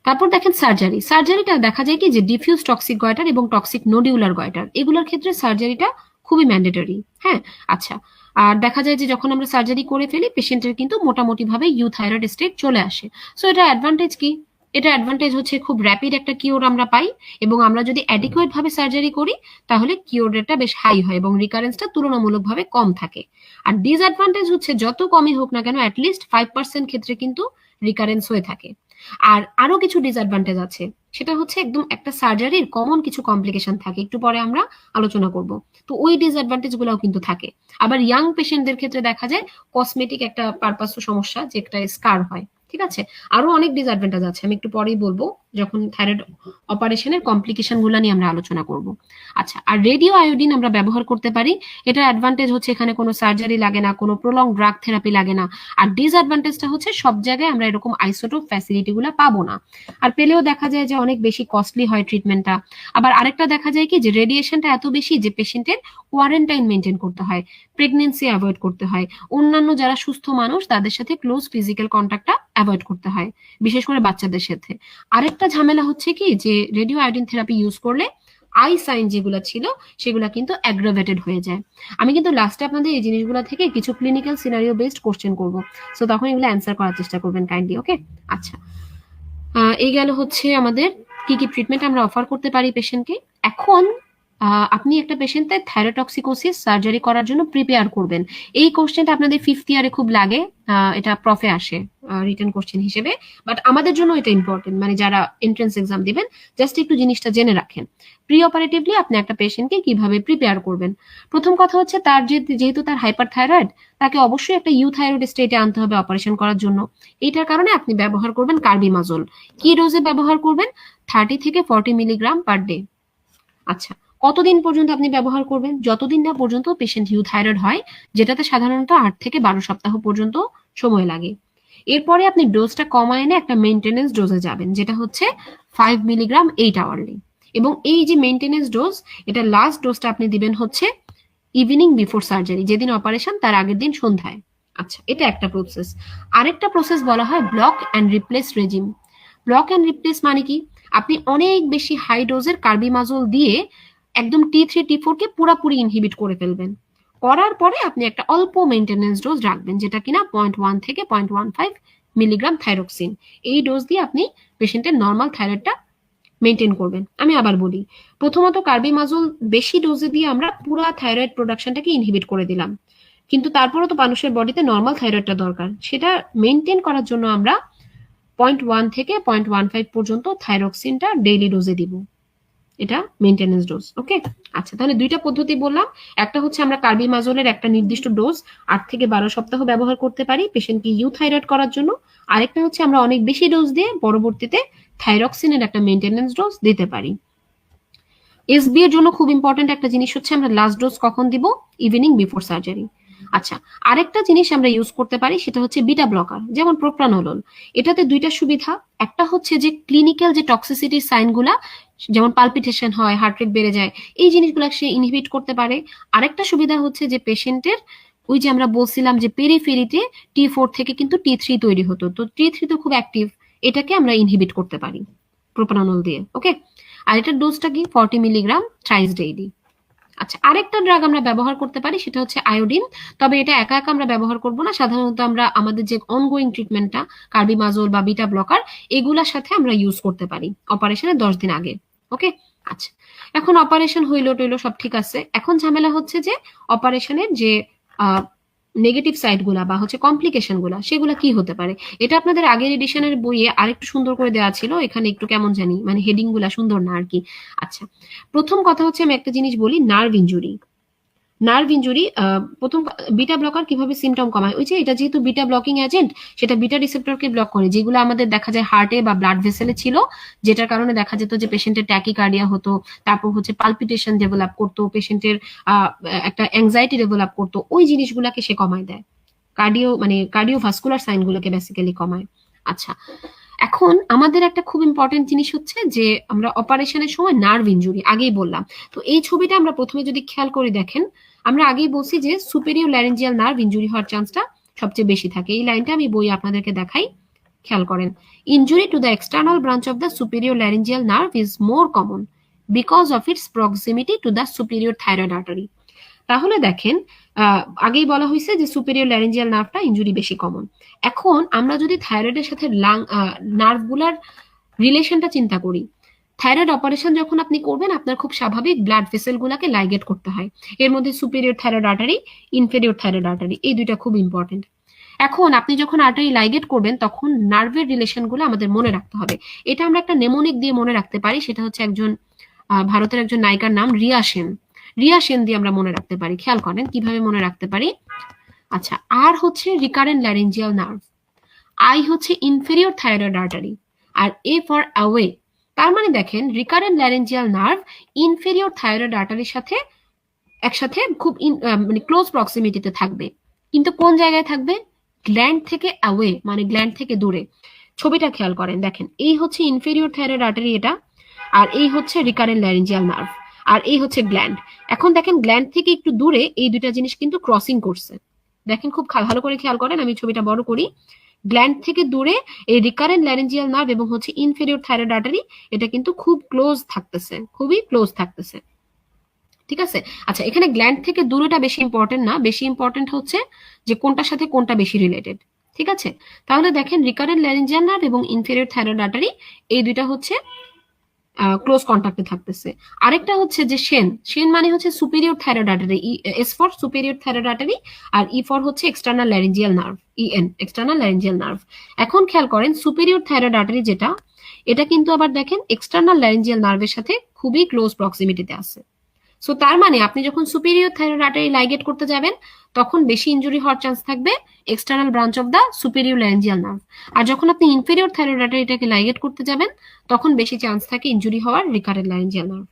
তারপর দেখেন সার্জারি। সার্জারিটা দেখা যায় কি যে ডিফিউজ টক্সিক গয়টার এবং টক্সিক নোডিউলার গয়টার, এগুলোর ক্ষেত্রে সার্জারিটা খুবই ম্যান্ডেটরি। হ্যাঁ, আচ্ছা। আর দেখা যায় যে যখন আমরা সার্জারি করে ফেলি পেশেন্টের কিন্তু মোটামুটি ভাবে ইউথাইরয়েড স্টেট চলে আসে। সো এটা অ্যাডভান্টেজ কি? এটা অ্যাডভান্টেজ হচ্ছে খুব র্যাপিড একটা কিওর আমরা পাই, এবং আমরা যদি অ্যাডিকুয়েট ভাবে সার্জারি করি তাহলে কিওর রেটটা বেশ হাই হয় এবং রিকারেন্সটা তুলনামূলকভাবে কম থাকে। আর ডিসঅ্যাডভান্টেজ হচ্ছে যত কমই হোক না কেন অ্যাটলিস্ট 5% ক্ষেত্রে কিন্তু রিকারেন্স হয়ে থাকে। আর আরো কিছু ডিসঅ্যাডভান্টেজ আছে, সেটা হচ্ছে একদম একটা সার্জারির কমন কিছু কমপ্লিকেশন থাকে, একটু পরে আমরা আলোচনা করব। তো ওই ডিসঅ্যাডভান্টেজ গুলাও কিন্তু থাকে। আবার ইয়াং পেশেন্টদের ক্ষেত্রে দেখা যায় কসমেটিক একটা পারপাসও সমস্যা, যে একটা স্কার হয়। ঠিক আছে, আরো অনেক ডিসঅ্যাডভান্টেজ আছে, আমি একটু পরেই বলবো যখন থাইরয়েড অপারেশনের কমপ্লিকেশন গুলা নিয়ে আমরা আলোচনা করব। আচ্ছা, আর রেডিও আয়োডিন আমরা ব্যবহার করতে পারি। এটা অ্যাডভান্টেজ হচ্ছে এখানে কোনো সার্জারি লাগে না, কোনো প্রলং ড্রাগ থেরাপি লাগে না। আর ডিসঅ্যাডভান্টেজটা হচ্ছে সব জায়গায় আমরা এরকম আইসোটোপ ফ্যাসিলিটি গুলা পাবো না, আর পেলেও দেখা যায় যে অনেক বেশি কস্টলি হয় ট্রিটমেন্টটা। আবার আরেকটা দেখা যায় কি যে রেডিয়েশনটা এত বেশি যে পেশেন্টের কোয়ারেন্টাইন মেনটেন করতে হয়, প্রেগনেন্সি অ্যাভয়েড করতে হয়, অন্যান্য যারা সুস্থ মানুষ তাদের সাথে ক্লোজ ফিজিক্যাল কন্ট্যাক্টটা অ্যাভয়েড করতে হয়, বিশেষ করে বাচ্চাদের সাথে। আরেকটা ঝামেলা হচ্ছে কি যে রেডিও আয়োডিন থেরাপি ইউজ করলে আই সাইন যেগুলো ছিল সেগুলো কিন্তু অ্যাগ্রাভেটেড হয়ে যায়। আমি কিন্তু লাস্টে আপনাদের এই জিনিসগুলো থেকে কিছু ক্লিনিক্যাল সিনারিও বেসড কোশ্চেন করব, সো তখন এগুলো অ্যান্সার করার চেষ্টা করবেন কাইন্ডলি। ওকে, আচ্ছা। এই গেল হচ্ছে আমাদের কি কি ট্রিটমেন্ট আমরা অফার করতে পারি পেশেন্টকে। এখন আপনি একটা পেশেন্টের থাইরোটক্সিকোসিস সার্জারি করার জন্য প্রিপেয়ার করবেন। এই কোশ্চেনটা আপনাদের 5th ইয়ারে খুব লাগে, এটা প্রফে আসে রিটেন কোশ্চেন হিসেবে, বাট আমাদের জন্য এটা ইম্পর্টেন্ট, মানে যারা এন্ট্রান্স এক্সাম দিবেন জাস্ট একটু জিনিসটা জেনে রাখেন। প্রি অপারেটিভলি আপনি একটা পেশেন্টকে কিভাবে প্রিপেয়ার করবেন। প্রথম কথা হচ্ছে তার যেহেতু তার হাইপারথাইরয়েড, তাকে অবশ্যই একটা ইউথাইরয়েড স্টেটে আনতে হবে অপারেশন করার জন্য। এইটার কারণে আপনি ব্যবহার করবেন কার্বিমাজোল। কি ডোজে ব্যবহার করবেন? 30 থেকে 40 মিলিগ্রাম পার ডে। আচ্ছা, কতদিন পর্যন্ত আপনি ব্যবহার করবেন? যতদিন না পর্যন্ত পেশেন্ট ইউথাইরয়েড হয়, যেটাতে সাধারণত 8 থেকে 12 সপ্তাহ পর্যন্ত সময় লাগে। এরপরে আপনি ডোজটা কমায় এনে একটা মেইনটেনেন্স ডোজে যাবেন, যেটা হচ্ছে 5 মিলিগ্রাম 8 আওয়ারলি। এবং এই যে মেইনটেনেন্স ডোজ, এটা লাস্ট ডোজটা আপনি দিবেন হচ্ছে ইভিনিং বিফোর সার্জারি, যেদিন অপারেশন তার আগের দিন সন্ধ্যায়। আচ্ছা, এটা একটা প্রসেস। আরেকটা প্রসেস বলা হয় block and replace regime. Block and replace মানে কি? আপনি অনেক বেশি হাই ডোজের কার্বিমাজোল দিয়ে একদম T3 T4 কে পুরাপুরি ইনহিবিট করে ফেলবেন। করার পরে আপনি একটা অল্প মেইনটেনেন্স ডোজ রাখবেন, যেটা কিনা 0.1 থেকে 0.15 মিলিগ্রাম থাইরক্সিন। এই ডোজ দিয়ে আপনি পেশেন্টের নর্মাল থাইরয়েডটা মেনটেন করবেন। আমি আবার বলি, প্রথমত কার্বিমাজোল বেশি ডোজে দিয়ে আমরা পুরো থাইরয়েড প্রোডাকশনটাকে ইনহিবিট করে দিলাম, কিন্তু তারপরেও তো মানুষের বডিতে নর্মাল থাইরয়েডটা দরকার, সেটা মেনটেন করার জন্য আমরা 0.1 থেকে 0.15 পর্যন্ত থাইরক্সিনটা ডেইলি ডোজে দিব। এটা মেইনটেনেন্স ডোজ। ওকে, আচ্ছা। তাহলে দুইটা পদ্ধতি বললাম, একটা হচ্ছে আমরা কার্বিমাজোলের একটা নির্দিষ্ট ডোজ 8 থেকে 12 সপ্তাহ ব্যবহার করতে পারি পেশেন্টকে ইউথাইরয়েড করার জন্য। আরেকটা হচ্ছে আমরা অনেক বেশি ডোজ দিয়ে পরবর্তীতে থাইরক্সিনের একটা মেইনটেনেন্স ডোজ দিতে পারি। এসবি এর জন্য খুব ইম্পর্টেন্ট একটা জিনিস হচ্ছে আমরা লাস্ট ডোজ কখন দিব? Evening before surgery. আচ্ছা, আরেকটা জিনিস আমরা ইউজ করতে পারি সেটা হচ্ছে বিটা ব্লকার, যেমন প্রোপ্রানোলোল। এটাতে দুইটা সুবিধা, একটা হচ্ছে যে ক্লিনিক্যাল যে টক্সিসিটির সাইনগুলা, যেমন পালপিটেশন হয়, হার্ট রেট বেড়ে যায়, এই জিনিসগুলো সে ইনহিবিট করতে পারে। আরেকটা সুবিধা হচ্ছে যে পেশেন্টের ওই যে আমরা বলছিলাম যে পেরিফেরিতে T4 থেকে কিন্তু T3 তৈরি হতো, তো T3 তো খুব অ্যাক্টিভ, এটাকে আমরা ইনহিবিট করতে পারি প্রোপ্রানোল দিয়ে। ওকে, আর এটার ডোজটা কি 40 মিলিগ্রাম থ্রাইস ডেইলি। আচ্ছা, আরেকটা ড্রাগ আমরা ব্যবহার করতে পারি সেটা হচ্ছে আয়োডিন, তবে এটা একা একা আমরা ব্যবহার করব না, সাধারণত আমরা আমাদের যে অনগোয়িং ট্রিটমেন্টটা কার্বিমাজোল বা বিটা ব্লকার এগুলার সাথে আমরা ইউজ করতে পারি অপারেশনের 10 দিন আগে। ওকে, আচ্ছা, এখন অপারেশন হইলো টইলো সব ঠিক আছে, এখন ঝামেলা হচ্ছে যে অপারেশনের যে নেগেটিভ সাইড গুলা বা হচ্ছে কমপ্লিকেশন গুলা সেগুলা কি হতে পারে। এটা আপনাদের আগের এডিশনের বইয়ে আরেকটু সুন্দর করে দেওয়া ছিল, এখানে একটু কেমন জানি মানে হেডিং গুলা সুন্দর না আর কি। আচ্ছা, প্রথম কথা হচ্ছে আমি একটা জিনিস বলি, নার্ভ ইনজুরি। নার্ভ ইনজুরি প্রথম বিটা ব্লকার কিভাবে সিমটম কমায়, ওই যে এটা যেহেতু বিটা ব্লকিং এজেন্ট, সেটা বিটা রিসেপ্টরকে ব্লক করে, যেগুলো আমাদের দেখা যায় হার্টে বা ব্লাড ভেসেলে ছিল, যেটার কারণে দেখা যেত যে পেশেন্টের ট্যাকিকার্ডিয়া হতো, তারপর হচ্ছে পালপিটেশন ডেভেলপ করতো, পেশেন্টের একটা অ্যাংজাইটি ডেভেলপ করতো, ওই জিনিসগুলোকে সে কমায় দেয়, কার্ডিওভাস্কুলার সাইনগুলোকে বেসিক্যালি কমায়। আচ্ছা, এখন আমাদের একটা খুব ইম্পর্টেন্ট জিনিস হচ্ছে যে আমরা অপারেশনের সময় নার্ভ ইনজুরি আগেই বললাম, তো এই ছবিটা আমরা প্রথমে যদি খেয়াল করে দেখেন, আমরা আগেই বলছি যে সুপেরিয়র ল্যারেঞ্জিয়াল নার্ভ ইনজুরি হওয়ার চান্সটা সবচেয়ে বেশি থাকে। এই লাইনটা আমি বই আপনাদেরকে দেখাই, খেয়াল করেন। Injury to the external branch of the superior laryngeal nerve is more common because of its proximity to the superior thyroid artery. তাহলে দেখেন, আগেই বলা হয়েছে যে সুপেরিয়র ল্যারেঞ্জিয়াল নার্ভটা ইনজুরি বেশি কমন। এখন আমরা যদি থাইরয়েডের সাথে নার্ভগুলার রিলেশনটা চিন্তা করি, থাইরয়েড অপারেশন যখন আপনি করবেন আপনার খুব স্বাভাবিক ব্লাড ভেসেল গুলাকে লাইগেট করতে হয়, এর মধ্যে superior thyroid artery, inferior thyroid artery, এই দুইটা খুব ইম্পর্টেন্ট। এখন আপনি যখন আর্টারি লাইগেট করবেন তখন নার্ভের রিলেশন গুলো আমাদের মনে রাখতে হবে। এটা আমরা একটা নেমোনিক দিয়ে মনে রাখতে পারি, সেটা হচ্ছে একজন ভারতের একজন নায়িকার নাম রিয়া সেন। রিয়া সেন দিয়ে আমরা মনে রাখতে পারি, খেয়াল করেন কিভাবে মনে রাখতে পারি। আচ্ছা, আর হচ্ছে রিকারেন্ট ল্যারেঞ্জিয়াল নার্ভ, আই হচ্ছে ইনফেরিয়র থাইরয়েড আর্টারি, আর এ ফর অ্যাওয়ে। তার মানে দেখেন recurrent laryngeal nerve inferior thyroid আর্টারির সাথে একসাথে খুব মানে ক্লোজ প্রক্সিমিটিতে থাকবে, কিন্তু কোন জায়গায় থাকবে, গ্ল্যান্ড থেকে অ্যাওয়ে, মানে গ্ল্যান্ড থেকে দূরে। ছবিটা খেয়াল করেন, দেখেন এই হচ্ছে ইনফেরিয়র থাইরয়েড আর্টারি এটা, আর এই হচ্ছে রিকারেন্ট ল্যারেঞ্জিয়াল নার্ভ, আর এই হচ্ছে গ্ল্যান্ড। এখন দেখেন গ্ল্যান্ড থেকে একটু দূরে এই দুইটা জিনিস কিন্তু ক্রসিং করছে, দেখেন খুব ভালো করে খেয়াল করেন, আমি ছবিটা বড় করি। গ্ল্যান্ড থেকে দূরে এই রিকারেন্ট ল্যারেঞ্জিয়াল নার্ভ এবং হচ্ছে ইনফেরিয়র থাইরয়েড আর্টারি, এটা কিন্তু খুব ক্লোজ থাকতেছে, খুবই ক্লোজ থাকতেছে, ঠিক আছে। আচ্ছা, এখানে গ্ল্যান্ড থেকে দূরেটা বেশি ইম্পর্টেন্ট না, বেশি ইম্পর্টেন্ট হচ্ছে যে কোনটার সাথে কোনটা বেশি রিলেটেড, ঠিক আছে। তাহলে দেখেন রিকারেন্ট ল্যারেঞ্জিয়াল নার্ভ এবং ইনফেরিয়র থাইরয়েড আর্টারি এই দুইটা হচ্ছে ক্লোজ কন্টাক্টে থাকতেছে। আরেকটা হচ্ছে যে সেন, সেন মানে হচ্ছে superior thyroid artery, S for superior thyroid artery, আর ই ফর হচ্ছে external laryngeal nerve, EN external laryngeal nerve. এখন খেয়াল করেন সুপেরিয়র থাইরয়েড আর্টারি যেটা, এটা কিন্তু আবার দেখেন এক্সটার্নাল ল্যারেঞ্জিয়াল নার্ভের সাথে খুবই ক্লোজ প্রক্সিমিটিতে আছে। সো তার মানে আপনি যখন সুপেরিয়র থাইরয়েড আর্টারি লাইগেট করতে যাবেন তখন বেশি ইনজুরি হওয়ার চান্স থাকবে external branch of the superior laryngeal nerve, আর যখন আপনি ইনফেরিয়র থাইরয়েড আর্টারিটাকে লাইগেট করতে যাবেন তখন বেশি চান্স থাকে ইনজুরি হওয়ার রিকারেন্ট ল্যারেঞ্জিয়াল নার্ভ।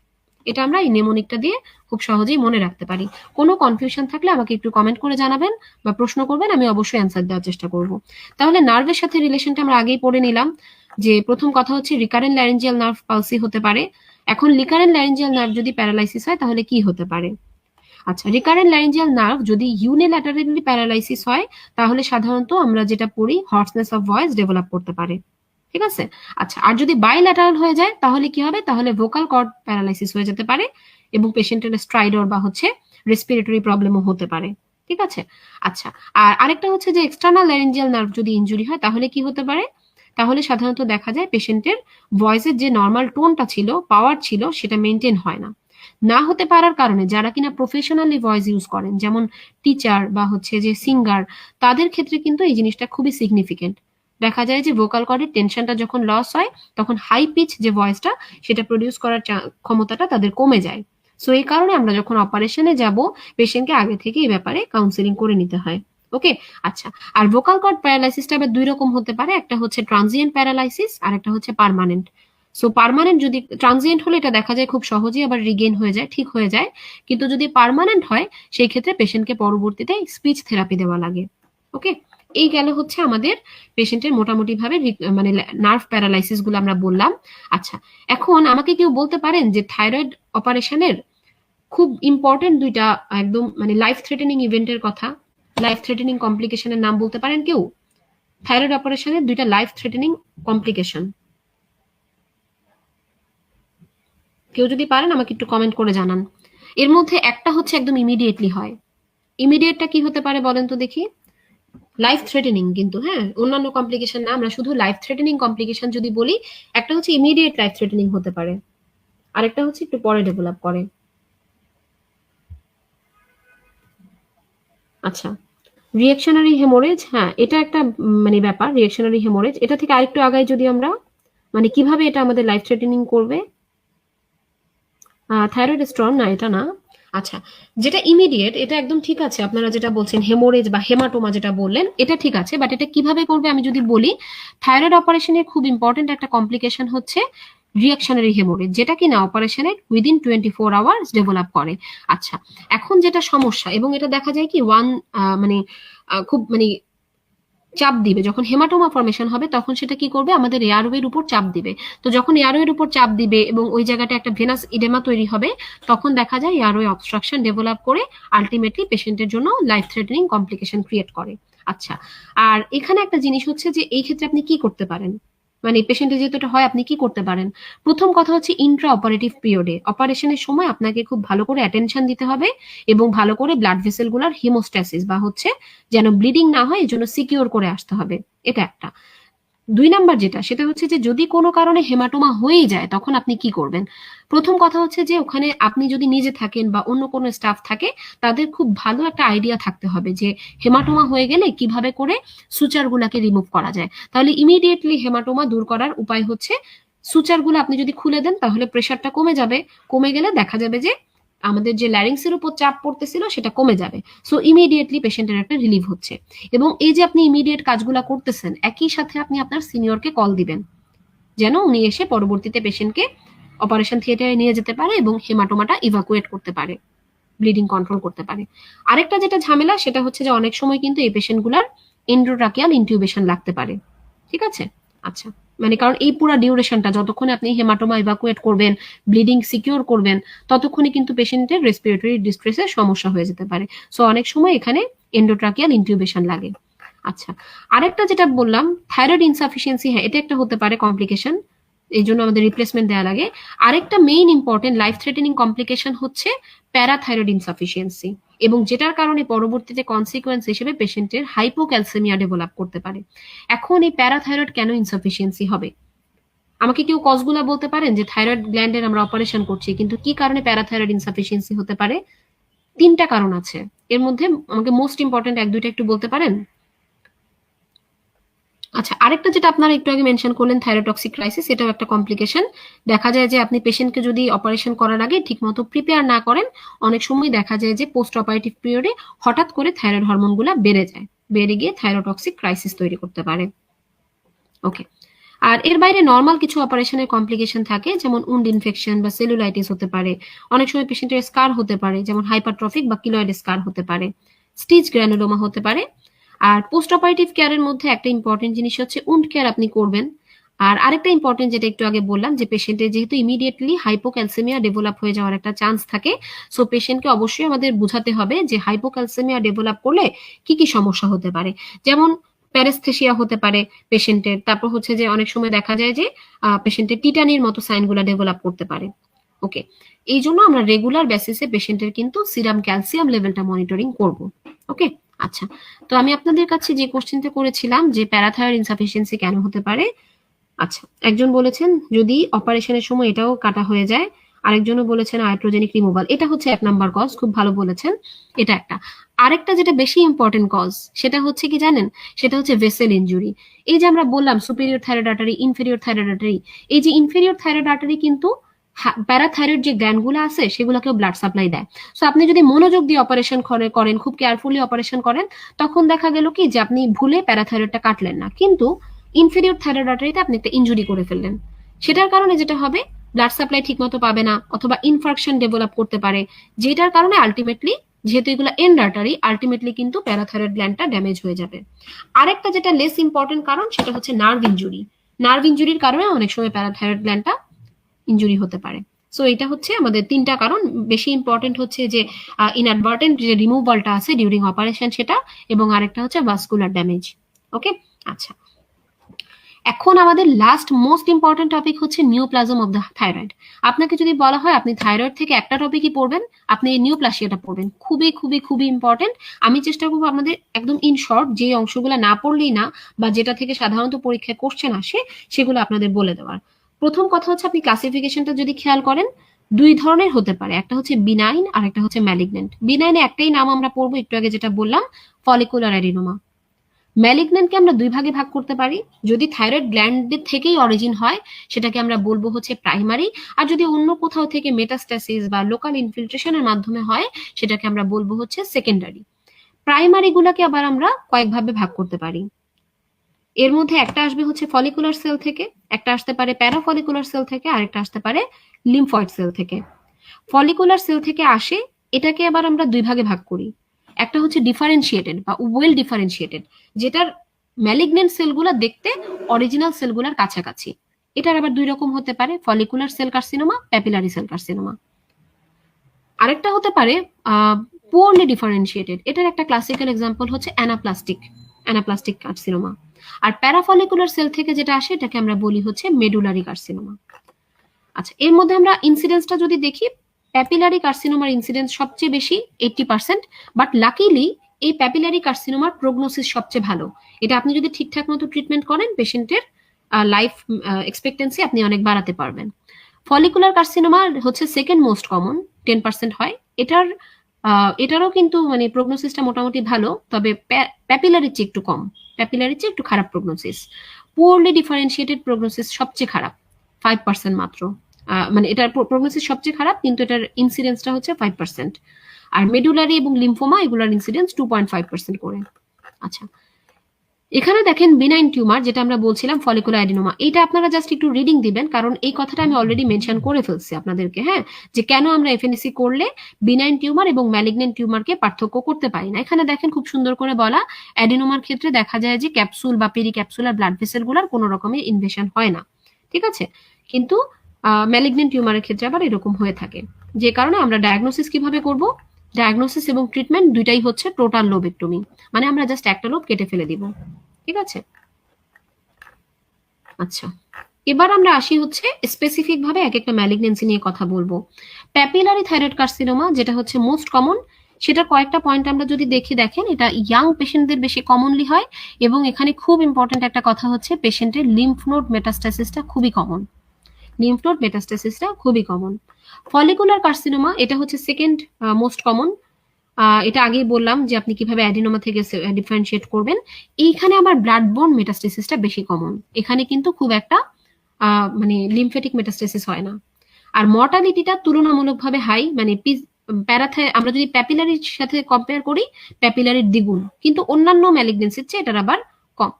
এটা আমরা এই নেমোনিকটা দিয়ে খুব সহজেই মনে রাখতে পারি। কোনো কনফিউশন থাকলে আমাকে একটু কমেন্ট করে জানাবেন বা প্রশ্ন করবেন, আমি অবশ্যই অ্যান্সার দেওয়ার চেষ্টা করব। তাহলে নার্ভের সাথে রিলেশনটা আমরা আগেই পড়ে নিলাম, যে প্রথম কথা হচ্ছে রিকারেন্ট ল্যারেঞ্জিয়াল নার্ভ পালসি হতে পারে। এখন রিকারেন্ট ল্যারেঞ্জিয়াল নার্ভ যদি প্যারালাইসিস হয় তাহলে কি হতে পারে। আচ্ছা, রিকারেন্ট ল্যারেঞ্জিয়াল নার্ভ যদি ইউনিল্যাটারালি প্যারালাইসিস হয় তাহলে সাধারণত আমরা যেটা পড়ি হর্সনেস অফ ভয়েস ডেভেলপ করতে পারে, ঠিক আছে। আচ্ছা, আর যদি বাইল্যাটারাল হয়ে যায় তাহলে কি হবে, তাহলে ভোকাল কর্ড প্যারালাইসিস হয়ে যেতে পারে এবং পেশেন্টের স্ট্রাইডর বা হচ্ছে রেসপিরেটরি প্রবলেমও হতে পারে, ঠিক আছে। আচ্ছা, আর আরেকটা হচ্ছে যে এক্সটার্নাল ল্যারেঞ্জিয়াল নার্ভ যদি ইনজুরি হয় তাহলে কি হতে পারে, তাহলে সাধারণত দেখা যায় পেশেন্টের ভয়েসের যে নর্মাল টোনটা ছিল, পাওয়ার ছিল, সেটা মেনটেন হয় না। না হতে পারার কারণে যারা কিনা প্রফেশনালি ভয়েস ইউজ করেন, যেমন টিচার বা হচ্ছে যে সিঙ্গার, তাদের ক্ষেত্রে কিন্তু এই জিনিসটা খুবই সিগনিফিকেন্ট। দেখা যায় যে ভোকাল কর্ডের টেনশনটা যখন লস হয় তখন হাই পিচ যে ভয়েসটা সেটা প্রডিউস করার ক্ষমতাটা তাদের কমে যায়। সো এই কারণে আমরা যখন অপারেশনে যাব পেশেন্টকে আগে থেকে এই ব্যাপারে কাউন্সিলিং করে নিতে হয়। ওকে, আচ্ছা, আর ভোকাল কর্ড প্যারালাইসিসটা আবার দুই রকম হতে পারে, একটা হচ্ছে ট্রানজিয়েন্ট প্যারালাইসিস আর একটা হচ্ছে পার্মানেন্ট। সো পার্মানেন্ট যদি ট্রানজিয়েন্ট হলে এটা দেখা যায় খুব সহজেই আবার রিগেইন হয়ে যায়, ঠিক হয়ে যায়। কিন্তু যদি পার্মানেন্ট হয় সেই ক্ষেত্রে পেশেন্টকে পরবর্তীতে স্পিচ থেরাপি দেওয়া লাগে। ওকে, এই গেল হচ্ছে আমাদের পেশেন্টের মোটামুটি ভাবে মানে নার্ভ প্যারালাইসিস গুলো আমরা বললাম। আচ্ছা, এখন আমাকে কেউ বলতে পারেন যে থাইরয়েড অপারেশনের খুব ইম্পর্টেন্ট দুইটা একদম মানে লাইফ থ্রেটেনিং ইভেন্টের কথা, লাইফ থ্রেটেনিং কমপ্লিকেশনের নাম বলতে পারেন কেউ? থাইরয়েড অপারেশনের দুইটা লাইফ থ্রেটেনিং কমপ্লিকেশন কেউ যদি পারেন আমাকে একটু কমেন্ট করে জানান। এর মধ্যে একটা হচ্ছে একদম ইমিডিয়েটলি হয়। ইমিডিয়েটটা কি হতে পারে বলেন তো দেখি? লাইফ থ্রেটেনিং কিন্তু, হ্যাঁ, অন্যান্য কমপ্লিকেশন না, আমরা শুধু লাইফ থ্রেটেনিং কমপ্লিকেশন যদি বলি, একটা হচ্ছে ইমিডিয়েট লাইফ থ্রেটেনিং হতে পারে, আরেকটা হচ্ছে একটু পরে ডেভেলপ করে। আচ্ছা, রিঅ্যাকশনারি হেমোরেজ, হ্যাঁ এটা একটা মানে ব্যাপার, রিঅ্যাকশনারি হেমোরেজ। এটা থেকে আরেকটু আগাই যদি আমরা মানে কিভাবে এটা আমাদের লাইফ থ্রেটেনিং করবে, থাইরয়েড স্টোন না, এটা না। আচ্ছা, যেটা ইমিডিয়েট এটা একদম ঠিক আছে, আপনারা যেটা বলছেন হেমোরেজ বা হেমাটোমা যেটা বললেন এটা ঠিক আছে, বাট এটা কিভাবে করবে আমি যদি বলি, থাইরয়েড অপারেশনের খুব ইম্পর্টেন্ট একটা কমপ্লিকেশন হচ্ছে রিঅ্যাকশনারি হেমোরেজ, যেটা কিনা অপারেশনের উইদিন 24 আওয়ার্স ডেভেলপ করে। আচ্ছা, এখন যেটা সমস্যা, এবং এটা দেখা যায় কি মানে খুব মানে চাপ দিবে, যখন হেমাটোমা ফর্মেশন হবে তখন সেটা কি করবে, আমাদের এয়ারওয়ের উপর চাপ দিবে। তো যখন এয়ারওয়ের উপর চাপ দিবে এবং ওই জায়গাটা একটা ভেনাস ইডেমা তৈরি হবে, তখন দেখা যায় এয়ারওয়ে অবস্ট্রাকশন ডেভেলপ করে আলটিমেটলি পেশেন্টের জন্য লাইফ থ্রেটেনিং কমপ্লিকেশন ক্রিয়েট করে। আচ্ছা, আর এখানে একটা জিনিস হচ্ছে যে এই ক্ষেত্রে আপনি কি করতে পারেন, মানে পেশেন্টের যেহেতু এটা হয় আপনি কি করতে পারেন? প্রথম কথা হচ্ছে ইন্ট্রা অপারেটিভ পিরিয়ডে অপারেশনের সময় আপনাকে খুব ভালো করে অ্যাটেনশন দিতে হবে এবং ভালো করে ব্লাড ভেসেলগুলোর হিমোস্ট্যাসিস বা হচ্ছে যেন ব্লিডিং না হয় এই জন্য সিকিউর করে আসতে হবে, এটা একটা। 2 নাম্বার যেটা, সেটা হচ্ছে যে যদি কোনো কারণে হেমাটোমা হয়েই যায় তখন আপনি কি করবেন? প্রথম কথা হচ্ছে যে ওখানে আপনি যদি নিজে থাকেন বা অন্য কোনো স্টাফ থাকে, তাদের খুব ভালো একটা আইডিয়া থাকতে হবে যে হেমাটোমা হয়ে গেলে কিভাবে করে সুচারগুলাকে রিমুভ করা যায়। তাহলে ইমিডিয়েটলি হেমাটোমা দূর করার উপায় হচ্ছে সুচারগুলো আপনি যদি খুলে দেন তাহলে প্রেশারটা কমে যাবে, কমে গেলে দেখা যাবে যে আমাদের যে ল্যারিংসের উপর চাপ পড়তেছিল সেটা কমে যাবে। সো ইমিডিয়েটলি পেশেন্টের একটা রিলিভ হচ্ছে। এবং এই যে আপনি ইমিডিয়েট কাজগুলো করতেছেন, একই সাথে আপনি আপনার সিনিয়রকে কল দিবেন যেন উনি এসে পরবর্তীতে পেশেন্টকে অপারেশন থিয়েটারে নিয়ে যেতে পারে এবং হেমাটোমাটা ইভাকুয়েট করতে পারে, ব্লিডিং কন্ট্রোল করতে পারে। আরেকটা যেটা ঝামেলা সেটা হচ্ছে যে অনেক সময় কিন্তু এই পেশেন্টগুলার এন্ডোট্রাকিয়াল ইনটিউবেশন লাগতে পারে, ঠিক আছে? আচ্ছা, মানে কারণ এই পুরো ডিউরেশনটা যতক্ষণে আপনি হেমাটোমা ইভাকুয়েট করবেন, ব্লিডিং সিকিউর করবেন, ততক্ষণে কিন্তু পেশেন্টের রেসপিরেটরি ডিস্ট্রেসের সমস্যা হয়ে যেতে পারে। সো অনেক সময় এখানে এন্ডোট্রাকিয়াল ইনটিউবেশন লাগে। আচ্ছা, আরেকটা যেটা বললাম থাইরয়েড ইনসাফিসিয়েন্সি, হ্যাঁ এটা একটা হতে পারে কমপ্লিকেশন, এই জন্য আমাদের রিপ্লেসমেন্ট দেওয়া লাগে। আরেকটা main important life threatening complication হচ্ছে প্যারাথাইরয়েড ইনসাফিসিয়েন্সি, এবং যেটার কারণে পরবর্তীতে কনসিকোয়েন্স হিসেবে পেশেন্টের হাইপোক্যালসেমিয়া ডেভেলপ করতে পারে। এখন এই প্যারাথাইরয়েড কেন ইনসাফিসিয়েন্সি হবে? আমাকে কেউ কজগুলা বলতে পারেন যে থাইরয়েড গ্ল্যান্ডের আমরা অপারেশন করছি কিন্তু কি কারণে প্যারাথাইরয়েড ইনসাফিসিয়েন্সি হতে পারে? 3টা কারণ আছে, এর মধ্যে আমাকে মোস্ট ইম্পর্টেন্ট 1-2টা একটু বলতে পারেন? আচ্ছা, আরেকটা যেটা আপনারা একটু আগে মেনশন করলেন থাইরোটক্সিক ক্রাইসিস, এটাও একটা কমপ্লিকেশন। দেখা যায় যে আপনি পেশেন্টকে যদি অপারেশন করার আগে ঠিকমতো প্রিপেয়ার না করেন, অনেক সময় দেখা যায় যে পোস্ট অপারেটিভ পিরিয়ডে হঠাৎ করে থাইরয়েড হরমোনগুলো বেড়ে যায়, বেড়ে গিয়ে থাইরোটক্সিক ক্রাইসিস তৈরি করতে পারে। ওকে, আর এর বাইরে নর্মাল কিছু অপারেশনের কমপ্লিকেশন থাকে, যেমন উন্ড ইনফেকশন বা সেলুলাইটিস হতে পারে, অনেক সময় পেশেন্টের স্কার হতে পারে, যেমন হাইপারট্রফিক বা কিলয়েড স্কার হতে পারে, স্টিচ গ্র্যানুলোমা হতে পারে। আর পোস্ট অপারেটিভ কেয়ারের মধ্যে একটা ইম্পর্টেন্ট জিনিস হচ্ছে উন্ড কেয়ার আপনি করবেন। আর আরেকটা ইম্পর্টেন্ট যেটা একটু আগে বললাম যে পেশেন্টের যেহেতু ইমিডিয়েটলি হাইপোক্যালসেমিয়া ডেভেলপ হয়ে যাওয়ার একটা চান্স থাকে, সো পেশেন্টকে অবশ্যই আমাদের বুঝাতে হবে যে হাইপোক্যালসেমিয়া ডেভেলপ করলে কি কি সমস্যা হতে পারে। যেমন প্যারেস্থেসিয়া হতে পারে পেশেন্টের, তারপর হচ্ছে যে অনেক সময় দেখা যায় যে পেশেন্টের টিটানির মতো সাইনগুলো ডেভেলপ করতে পারে। ওকে, এই জন্য আমরা রেগুলার বেসিসে পেশেন্টের কিন্তু সিরাম ক্যালসিয়াম লেভেলটা মনিটরিং করব। ওকে, আচ্ছা, তো আমি আপনাদের কাছে যে কোশ্চেনটা করেছিলাম যে প্যারাথাইরয়েড ইনসাফিসিয়েন্সি কেন হতে পারে, আচ্ছা একজন বলেছেন যদি অপারেশনের সময় এটাও কাটা হয়ে যায়, আরেকজনও বলেছেন আয়াট্রোজেনিক রিমুভাল, এটা হচ্ছে 1 নাম্বার কজ, খুব ভালো বলেছেন, এটা একটা। আরেকটা যেটা বেশি ইম্পর্টেন্ট কজ সেটা হচ্ছে কি জানেন, সেটা হচ্ছে ভেসেল ইনজুরি। এই যে আমরা বললাম superior thyroid artery, inferior thyroid artery, এই যে ইনফেরিয়র থাইরয়েড আর্টারি কিন্তু প্যারাথাইরয়েড যে গ্ল্যান্ডগুলো আছে সেগুলোকেও ব্লাড সাপ্লাই দেয়। সো আপনি যদি মনোযোগ দিয়ে অপারেশন করেন, খুব কেয়ারফুলি অপারেশন করেন, তখন দেখা গেল কি যে আপনি ভুলে প্যারাথাইরয়েডটা কাটলেন না, কিন্তু ইনফেরিয়র থাইরয়েড আর্টারিতে আপনি একটা ইনজুরি করে ফেললেন। সেটার কারণে যেটা হবে, ব্লাড সাপ্লাই ঠিক মতো পাবে না, অথবা ইনফার্কশন ডেভেলপ করতে পারে, যেটার কারণে আলটিমেটলি, যেহেতু এগুলো এন্ড আর্টারি, আলটিমেটলি কিন্তু প্যারাথাইরয়েড গ্ল্যান্ডটা ড্যামেজ হয়ে যাবে। আরেকটা যেটা লেস ইম্পর্টেন্ট কারণ, সেটা হচ্ছে নার্ভ ইনজুরি। নার্ভ ইনজুরির কারণে অনেক সময় প্যারাথাইরয়েড গ্ল্যান্ডটা ইনজুরি হতে পারে। সো এটা হচ্ছে আমাদের তিনটা কারণ। বেশি ইম্পর্টেন্ট হচ্ছে যে ইনঅ্যাডভার্টেন্ট যে রিমুভালটা আছে ডিউরিং অপারেশন সেটা, এবং আরেকটা হচ্ছে ভাস্কুলার ড্যামেজ। ওকে, আচ্ছা। এখন আমাদের লাস্ট মোস্ট ইম্পর্টেন্ট টপিক হচ্ছে নিওপ্লাজম অফ দ্য থাইরয়েড। আপনাকে যদি বলা হয় আপনি থাইরয়েড থেকে একটা টপিকই পড়বেন, আপনি এই নিওপ্লাসিয়াটা পড়বেন। খুবই খুবই খুবই ইম্পর্টেন্ট। আমি চেষ্টা করবো আপনাদের একদম ইন শর্ট, যে অংশগুলো না পড়লেই না, বা যেটা থেকে সাধারণত পরীক্ষায় কোশ্চেন আসে, সেগুলো আপনাদের বলে দেওয়ার। প্রথম কথা হচ্ছে, আপনি ক্লাসিফিকেশনটা যদি খেয়াল করেন, দুই ধরনের হতে পারে, একটা হচ্ছে বিনাইন আর একটা হচ্ছে ম্যালিগনেন্ট। বিনাইনে একটাই নাম আমরা পড়বো, একটু আগে যেটা বললাম, ফলিকুলার অ্যাডিনোমা। ম্যালিগন্যান্টকে আমরা দুই ভাগে ভাগ করতে পারি। যদি থাইরয়েড গ্ল্যান্ডের থেকেই অরিজিন হয়, সেটাকে আমরা বলবো হচ্ছে প্রাইমারি। আর যদি অন্য কোথাও থেকে মেটাস্ট্যাসিস বা লোকাল ইনফিল্ট্রেশনের মাধ্যমে হয়, সেটাকে আমরা বলবো হচ্ছে সেকেন্ডারি। প্রাইমারি গুলাকে আবার আমরা কয়েকভাবে ভাগ করতে পারি। এর মধ্যে একটা আসবে হচ্ছে ফলিকুলার সেল থেকে, একটা আসতে পারে প্যারাফলিকুলার সেল থেকে, আর একটা আসতে পারে লিম্ফয়েড সেল থেকে। ফলিকুলার সেল থেকে আসে, এটাকে আবার আমরা দুই ভাগে ভাগ করি। একটা হচ্ছে ডিফারেন্সিয়েটেড বা ওয়েল ডিফারেন্সিয়েটেড, যেটার ম্যালিগনেন্ট সেলগুলো দেখতে অরিজিনাল সেলগুলোর কাছাকাছি। এটার আবার দুই রকম হতে পারে, follicular cell carcinoma, papillary cell carcinoma. আরেকটা হতে পারে পুয়ারলি ডিফারেন্সিয়েটেড। এটার একটা ক্লাসিক্যাল এক্সাম্পল হচ্ছে অ্যানাপ্লাস্টিক কার্সিনোমা। আর প্যারাফলিকুলার সেল থেকে যেটা আসে, এটাকে আমরা বলি হচ্ছে মেডুলারি কার্সিনোমা। আচ্ছা, এর মধ্যে আমরা ইনসিডেন্সটা যদি দেখি, প্যাপিলারি কার্সিনোমার ইনসিডেন্স সবচেয়ে বেশি, 80%। বাট লাকিলি এই প্যাপিলারি কার্সিনোমার প্রগনোসিস সবচেয়ে ভালো। এটা আপনি যদি ঠিকঠাক মতো ট্রিটমেন্ট করেন, পেশেন্টের লাইফ এক্সপেক্টেন্সি আপনি অনেক বাড়াতে পারবেন। ফলিকুলার কার্সিনোমা হচ্ছে সেকেন্ড মোস্ট কমন, 10% হয়। এটারও কিন্তু মানে প্রগনোসিসটা মোটামুটি ভালো, তবে প্যাপিলারির চেয়ে একটু কম, প্যাপিলারির চেয়ে একটু খারাপ প্রগনোসিস। পুয়ারলি ডিফারেন্সিয়েটেড প্রগনোসিস সবচেয়ে খারাপ, 5% মাত্র। মানে এটার প্রগনোসিস সবচেয়ে খারাপ, কিন্তু এটার ইনসিডেন্সটা হচ্ছে 5%। আর মেডুলারি এবং লিম্ফোমা, এগুলোর ইনসিডেন্স 2.5% করে। আচ্ছা, এখানে দেখেন বিনাইন টিউমার, যেটা আমরা বলছিলাম ফলিকুলার অ্যাডিনোমা, এটা আপনারা জাস্ট একটু রিডিং দিবেন, কারণ এই কথাটা আমি অলরেডি মেনশন করে ফেলছি আপনাদেরকে, হ্যাঁ, যে কেন আমরা এফএনএসি করলে বিনাইন টিউমার এবং ম্যালিগনেন্ট টিউমারকে পার্থক্য করতে পারি না। এখানে দেখেন খুব সুন্দর করে বলা, অ্যাডিনোমার ক্ষেত্রে দেখা যায় যে ক্যাপসুল বা পেরিক্যাপসুলার ব্লাড ভেসেল গুলার কোনো রকমের ইনভেশন হয় না, ঠিক আছে। কিন্তু ম্যালিগনেন্ট টিউমারের ক্ষেত্রে আবার এরকম হয়ে থাকে, যে কারণে আমরা ডায়াগনোসিস কিভাবে করব, ডায়াগনোসিস এবং ট্রিটমেন্ট দুইটাই হচ্ছে টোটাল লোবেক্টমি, মানে আমরা জাস্ট একটা লোব কেটে ফেলে দিব, ঠিক আছে। আচ্ছা, এবার আমরা আসি হচ্ছে স্পেসিফিক ভাবে এক একটা ম্যালিগনেন্সি নিয়ে কথা বলবো। প্যাপিলারি থাইরয়েড কার্সিনোমা, যেটা হচ্ছে মোস্ট কমন, সেটা কয়েকটা পয়েন্ট আমরা যদি দেখি, দেখেন এটা ইয়াং পেশেন্টদের বেশি কমনলি হয়, এবং এখানে খুব ইম্পর্টেন্ট একটা কথা হচ্ছে পেশেন্টের লিম্ফ নোড মেটাস্টাসিসটা খুবই কমন। লিম্ফ নোড মেটাস্টাসিসটা খুবই কমন। ফলিকুলার কার্সিনোমা, এটা হচ্ছে সেকেন্ড মোস্ট কমন। এটা আগেই বললাম যে আপনি কিভাবে অ্যাডিনোমা থেকে ডিফারেন্সিয়েট করবেন। এইখানে আবার ব্লাড বোর্ন মেটাস্টেসিসটা বেশি কমন। এখানে কিন্তু খুব একটা মানে লিমফেটিক মেটাস্টেসিস হয় না। আর মর্টালিটিটা তুলনামূলকভাবে হাই, মানে আমরা যদি প্যাপিলারির সাথে কম্পেয়ার করি, প্যাপিলারির দ্বিগুণ, কিন্তু অন্যান্য ম্যালিগনেন্সির চেয়ে এটার আবার কম।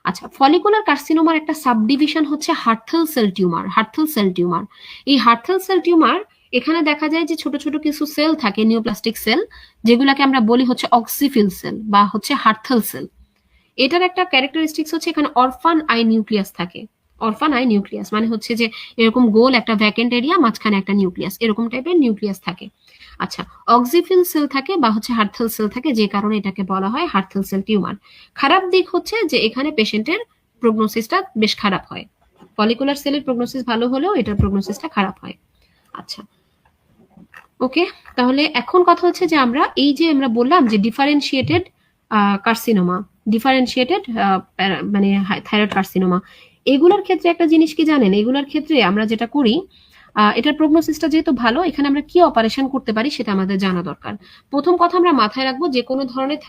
আচ্ছা, ফলিকুলার কার্সিনোমার একটা সাবডিভিশন হচ্ছে হার্থেল সেল টিউমার। হার্থেল সেল টিউমার, এই হার্থেল সেল টিউমার, এখানে দেখা যায় যে ছোট ছোট কিছু সেল থাকে, নিওপ্লাস্টিক সেল, যেগুলাকে আমরা বলি হচ্ছে অক্সিফিল সেল বা হচ্ছে হার্থেল সেল। এটার একটা ক্যারেক্টারিস্টিক্স হচ্ছে এখানে অরফান আই নিউক্লিয়াস থাকে। অরফান আই নিউক্লিয়াস মানে হচ্ছে যে এরকম গোল একটা ভ্যাকেন্ট এরিয়া, মাঝখানে একটা নিউক্লিয়াস, এরকম টাইপের নিউক্লিয়াস থাকে। আচ্ছা, অক্সিফিল সেল থাকে বা হচ্ছে হার্থেল সেল থাকে, যে কারণে এটাকে বলা হয় হার্থেল সেল টিউমার। খারাপ দিক হচ্ছে যে এখানে পেশেন্টের প্রগনোসিসটা বেশ খারাপ হয়। ফলিকুলার সেলের প্রগনোসিস ভালো হলেও এটার প্রগনোসিসটা খারাপ হয়। আচ্ছা, ওকে, তাহলে এখন কথা হচ্ছে যে আমরা এই যে আমরা বললাম যে ডিফারেন্সিয়েটেড কার্সিনোমা, ডিফারেন্সিয়েটেড মানে থাইরয়েড কার্সিনোমা, এগুলোর ক্ষেত্রে একটা জিনিস কি জানেন, এগুলোর ক্ষেত্রে আমরা যেটা করি, এটার প্রগনোসিসটা যেহেতু ভালো, এখানে আমরা কি অপারেশন করতে পারি সেটা আমাদের জানা দরকার। প্রথম কথা আমরা মাথায় রাখবো, যে কোনো ধরনের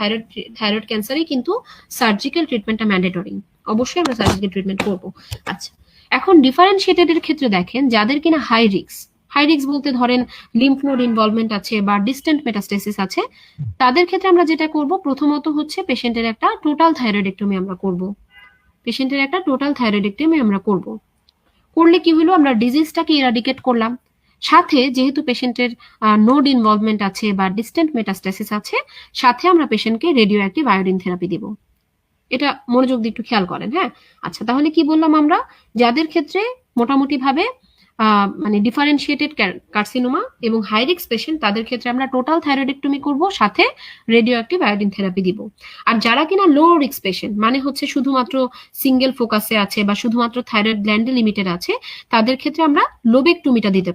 থাইরয়েড ক্যান্সারই কিন্তু সার্জিক্যাল ট্রিটমেন্টটা ম্যান্ডেটরি, অবশ্যই আমরা সার্জিক্যাল ট্রিটমেন্ট করবো। আচ্ছা, এখন ডিফারেন্সিয়েটেড এর ক্ষেত্রে দেখেন, যাদের কিনা হাই রিস্ক বলতে ধরেন লিম্ফ নোড ইনভলভমেন্ট আছে বা ডিস্টেন্ট মেটাস্টেসিস আছে, তাদের ক্ষেত্রে আমরা যেটা করব, প্রথমত হচ্ছে পেশেন্টের একটা টোটাল থাইরয়েডেক্টমি আমরা করব। পেশেন্টের একটা টোটাল থাইরয়েডেক্টমি আমরা করব। করলে কি হলো, আমরা ডিজিজটাকে ইরাডিকেট করলাম, সাথে যেহেতু পেশেন্টের নোড ইনভলভমেন্ট আছে বা ডিস্টেন্ট মেটাস্টাসিস আছে, সাথে আমরা পেশেন্টকে রেডিও অ্যাক্টিভ আয়োডিন থেরাপি দিব। এটা মনোযোগ দিয়ে একটু খেয়াল করেন। হ্যাঁ, আচ্ছা, তাহলে কি বললাম আমরা, যাদের ক্ষেত্রে মোটামুটি ভাবে মানে ডিফারেন্সিয়েটেড কার্সিনোমা এবং হাই রিস্ক পেশেন্ট, তাদের ক্ষেত্রে আমরা টোটাল থাইরয়েডেক্টমি করব, সাথে রেডিও অ্যাক্টিভ আয়োডিন থেরাপি দিব। আর যারা কিনা লো রিস্ক পেশেন্ট, মানে হচ্ছে শুধুমাত্র সিঙ্গেল ফোকাসে আছে বা শুধুমাত্র থাইরয়েড গ্ল্যান্ডে লিমিটেড আছে, তাদের ক্ষেত্রে আমরা লোবেকটমিটা দিতে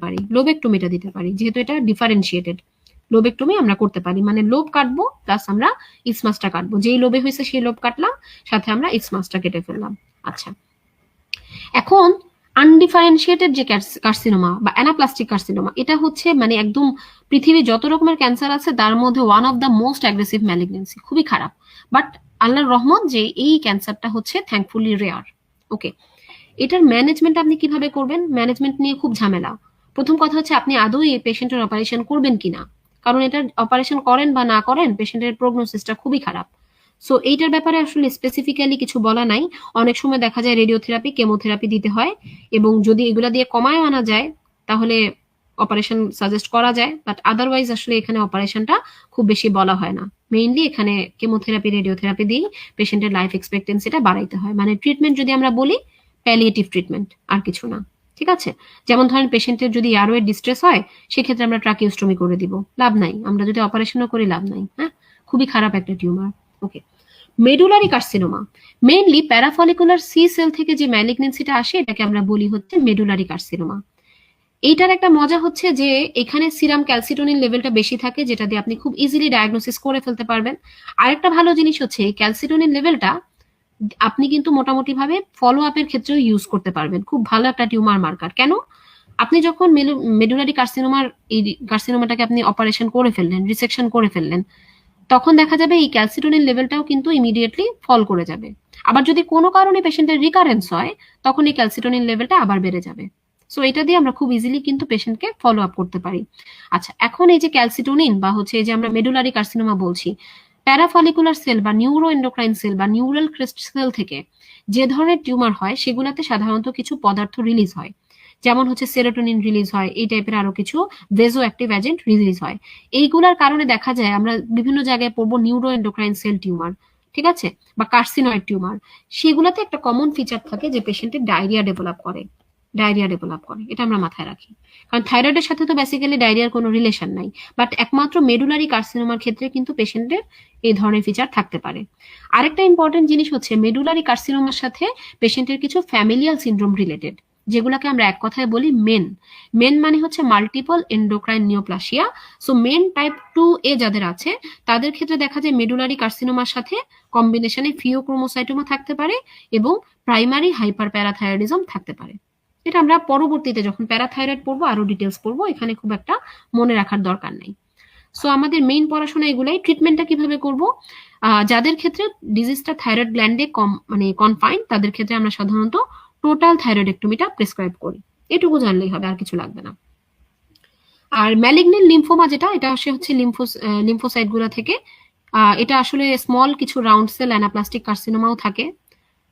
পারি, যেহেতু এটা ডিফারেন্সিয়েটেড। লোবেকটমি আমরা করতে পারি, মানে লোব কাটবো প্লাস আমরা ইসমাসটা কাটবো, যেই লোবে হয়েছে সেই লোব কাটলাম, সাথে আমরা ইসমাসটা কেটে ফেললাম। আচ্ছা, এখন আনডিফারেন্সিয়েটেড যে কার্সিনোমা বা অ্যানাপ্লাস্টিক কার্সিনোমা, এটা হচ্ছে মানে একদম পৃথিবীর যত রকমের ক্যান্সার আছে তার মধ্যে one of the most aggressive malignancy, খুবই খারাপ। বাট আল্লাহর রহমত যে এই ক্যান্সারটা হচ্ছে থ্যাঙ্কফুলি রেয়ার। ওকে, এটার ম্যানেজমেন্ট আপনি কিভাবে করবেন? ম্যানেজমেন্ট নিয়ে খুব ঝামেলা। প্রথম কথা হচ্ছে আপনি আদৌ এই পেশেন্টের অপারেশন করবেন কিনা, কারণ এটার অপারেশন করেন বা না করেন পেশেন্টের প্রগনোসিসটা খুবই খারাপ। সো এইটার ব্যাপারে আসলে স্পেসিফিক্যালি কিছু বলা নাই। অনেক সময় দেখা যায় রেডিওথেরাপি, কেমোথেরাপি দিতে হয়, এবং যদি এগুলা দিয়ে কমায় আনা যায় তাহলে অপারেশন সাজেস্ট করা যায়, বাট আদারওয়াইজ আসলে এখানে অপারেশনটা খুব বেশি বলা হয় না। মেইনলি এখানে কেমোথেরাপি, রেডিওথেরাপি দিয়ে পেশেন্টের লাইফ এক্সপেক্টেন্সিটা বাড়াইতে হয়। মানে ট্রিটমেন্ট যদি আমরা বলি, প্যালিয়েটিভ ট্রিটমেন্ট, আর কিছু না। ঠিক আছে, যেমন ধরেন পেশেন্টের যদি এয়ারওয়ে ডিস্ট্রেস হয়, সেক্ষেত্রে আমরা ট্রাকিওস্টমি করে দিব, লাভ নাই। আমরা যদি অপারেশনও করি, লাভ নাই। হ্যাঁ, খুবই খারাপ একটা tumour. Okay, medullary carcinoma, mainly parafollicular C cell থেকে যে ম্যালিগনেন্সিটা আসে, এটাকে আমরা বলি হচ্ছে মেডুলারি কার্সিনোমা। এইটার একটা মজা হচ্ছে যে এখানে সিরাম ক্যালসিটোনিন লেভেলটা বেশি থাকে, যেটা দিয়ে আপনি খুব ইজিলি ডায়াগনোসিস করে ফেলতে পারবেন। আরেকটা ভালো জিনিস হচ্ছে এই ক্যালসিটোনিন লেভেলটা আপনি কিন্তু মোটামুটি ভাবে ফলো আপের ক্ষেত্রেও ইউজ করতে পারবেন, খুব ভালো একটা টিউমার মার্কার। কেন? আপনি যখন মেডুলারি কার্সিনোমাটাকে আপনি অপারেশন করে ফেললেন, রিসেকশন করে ফেললেন, তখন দেখা যাবে এই ক্যালসিটোনিন লেভেলটাও কিন্তু ইমিডিয়েটলি ফল করে যাবে। আবার যদি কোনো কারণে পেশেন্টের রিকারেন্স হয়, তখন এই ক্যালসিটোনিন লেভেলটা আবার বেড়ে যাবে। সো এটা দিয়ে আমরা খুব ইজিলি কিন্তু পেশেন্টকে ফলো আপ করতে পারি। আচ্ছা, এখন এই যে ক্যালসিটোনিন বা হচ্ছে এই যে আমরা মেডুলারি কার্সিনোমা বলছি, প্যারাফলিকুলার সেল বা নিউরো এন্ডোক্রাইন সেল বা নিউরাল ক্রেস্ট সেল থেকে যে ধরনের টিউমার হয়, সেগুলাতে সাধারণত কিছু পদার্থ রিলিজ হয়, যেমন হচ্ছে সেরোটোনিন রিলিজ হয়, এই টাইপের আরো কিছু ভেজো অ্যাক্টিভ এজেন্ট রিলিজ হয়। এইগুলার কারণে দেখা যায় আমরা বিভিন্ন জায়গায় পড়বো নিউরো এন্ডোক্রাইন সেল টিউমার, ঠিক আছে, বা কার্সিনয়েড টিউমার। সেগুলাতে একটা কমন ফিচার থাকে যে পেশেন্টের ডায়রিয়া ডেভেলপ করে, এটা আমরা মাথায় রাখি। কারণ থাইরয়েডের সাথে তো বেসিক্যালি ডায়রিয়ার কোনো রিলেশন নাই, বাট একমাত্র মেডুলারি কার্সিনোমার ক্ষেত্রে কিন্তু পেশেন্টের এই ধরনের ফিচার থাকতে পারে। আরেকটা ইম্পর্টেন্ট জিনিস হচ্ছে মেডুলারি কার্সিনোমার সাথে পেশেন্টের কিছু ফ্যামিলিয়াল সিনড্রোম রিলেটেড, যেগুলোকে আমরা এক কথায় বলি মেন। মেন মানে হচ্ছে multiple endocrine neoplasia. So MEN type 2A যাদের আছে, তাদের ক্ষেত্রে দেখা যায় মেডুলারি কার্সিনোমার সাথে কম্বিনেশনে ফিওক্রোমোসাইটোমা থাকতে পারে এবং প্রাইমারি হাইপার প্যারাথাইরয়েডিজম থাকতে পারে। এটা আমরা পরবর্তীতে যখন প্যারাথাইরয়েড পড়বো আরো ডিটেলস পড়বো, এখানে খুব একটা মনে রাখার দরকার নেই। সো আমাদের মেইন পড়াশোনা এগুলাই। ট্রিটমেন্টটা কিভাবে করব? যাদের ক্ষেত্রে ডিজিজটা থাইরয়েড গ্ল্যান্ডে মানে কনফাইন, তাদের ক্ষেত্রে আমরা সাধারণত টোটাল থাইরয়েডেক্টমিটা প্রেসক্রাইব করি। এটুকু জানলেই হবে, আর কিছু লাগবে না। আর ম্যালিগন্যান্ট লিম্ফোমা যেটা, এটা হচ্ছে লিম্ফোসাইট গুলা থেকে, এটা আসলে স্মল কিছু রাউন্ড সেল অ্যানাপ্লাস্টিক কার্সিনোমাও থাকে।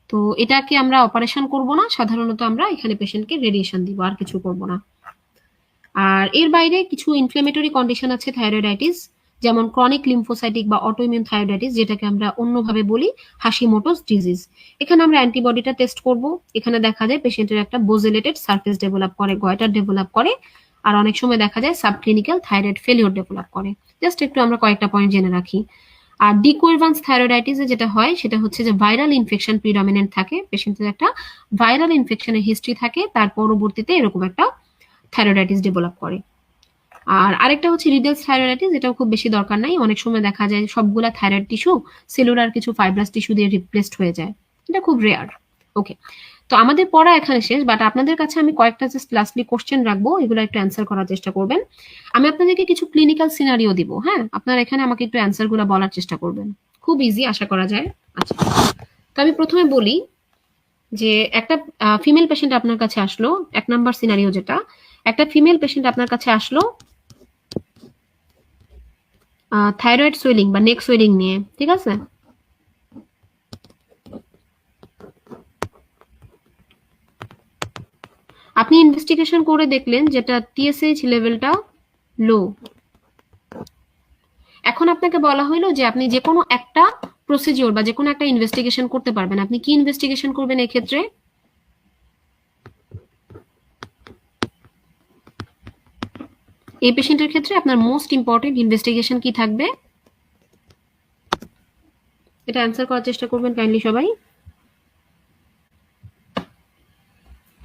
তো এটাকে আমরা অপারেশন করব না, সাধারণত আমরা এখানে পেশেন্টকে রেডিয়েশন দিব, আর কিছু করব না। আর এর বাইরে কিছু ইনফ্লেমেটরি কন্ডিশন আছে থাইরয়েডাইটিস, যেমন ক্রনিক লিম্ফোসাইটিক বা অটোইমিউন থাইরয়েডাইটিস, যেটাকে আমরা অন্যভাবে বলি হাশিমোটোস ডিজিজ। এখানে আমরা অ্যান্টিবডিটা টেস্ট করব। এখানে দেখা যায় পেশেন্টের একটা বোজেলেটেড সারফেস ডেভেলপ করে, গয়টার ডেভেলপ করে, আর অনেক সময় দেখা যায় সাবক্লিনিক্যাল থাইরয়েড ফেলিওর ডেভেলপ করে। জাস্ট একটু আমরা কয়েকটা পয়েন্ট জেনে রাখি। আর ডিকুইরভান্স থাইরয়েডাইটিসে যেটা হয় সেটা হচ্ছে যে ভাইরাল ইনফেকশন প্রিডমিনেন্ট থাকে, পেশেন্টের একটা ভাইরাল ইনফেকশনের হিস্ট্রি থাকে, তার পরবর্তীতে এরকম একটা থাইরয়েডাইটিস ডেভেলপ করে। আর আরেকটা হচ্ছে রিডেলস থাইরয়েডাইটিস, এটাও খুব বেশি দরকার নাই, অনেক সময় দেখা যায় সবগুলা থাইরয়েড টিস্যু সেলুলার কিছু ফাইব্রাস টিস্যু দিয়ে রিপ্লেসড হয়ে যায়, এটা খুব রেয়ার। ওকে, তো আমাদের পড়া এখানে শেষ, বাট আপনাদের কাছে আমি কয়েকটা জাস্ট লাস্টলি কোশ্চেন রাখবো, এগুলো একটু অ্যান্সার করার চেষ্টা করবেন। আমি আপনাদেরকে কিছু ক্লিনিক্যাল সিনারিও দিব, হ্যাঁ, আপনারা এখানে আমাকে একটু অ্যান্সার গুলো বলার চেষ্টা করবেন, খুব ইজি আশা করা যায়। আচ্ছা, তো আমি প্রথমে বলি যে একটা ফিমেল পেশেন্ট আপনার কাছে আসলো, 1 নাম্বার সিনারিও যেটা, একটা ফিমেল পেশেন্ট আপনার কাছে আসলো থাইরয়েড সুয়েলিং বা নেক সুয়েলিং নিয়ে, ঠিক আছে। আপনি ইনভেস্টিগেশন করে দেখলেন যেটা টিএসএইচ লেভেলটা লো। এখন আপনাকে বলা হলো যে আপনি যে কোনো একটা প্রসিডিওর বা যে কোনো একটা ইনভেস্টিগেশন করতে পারবেন। আপনি কি ইনভেস্টিগেশন করবেন এই ক্ষেত্রে? এই পেশেন্টের ক্ষেত্রে আপনার মোস্ট ইম্পর্টেন্ট ইনভেস্টিগেশন কি থাকবে? এটা অ্যান্সার করার চেষ্টা করবেন কাইন্ডলি সবাই।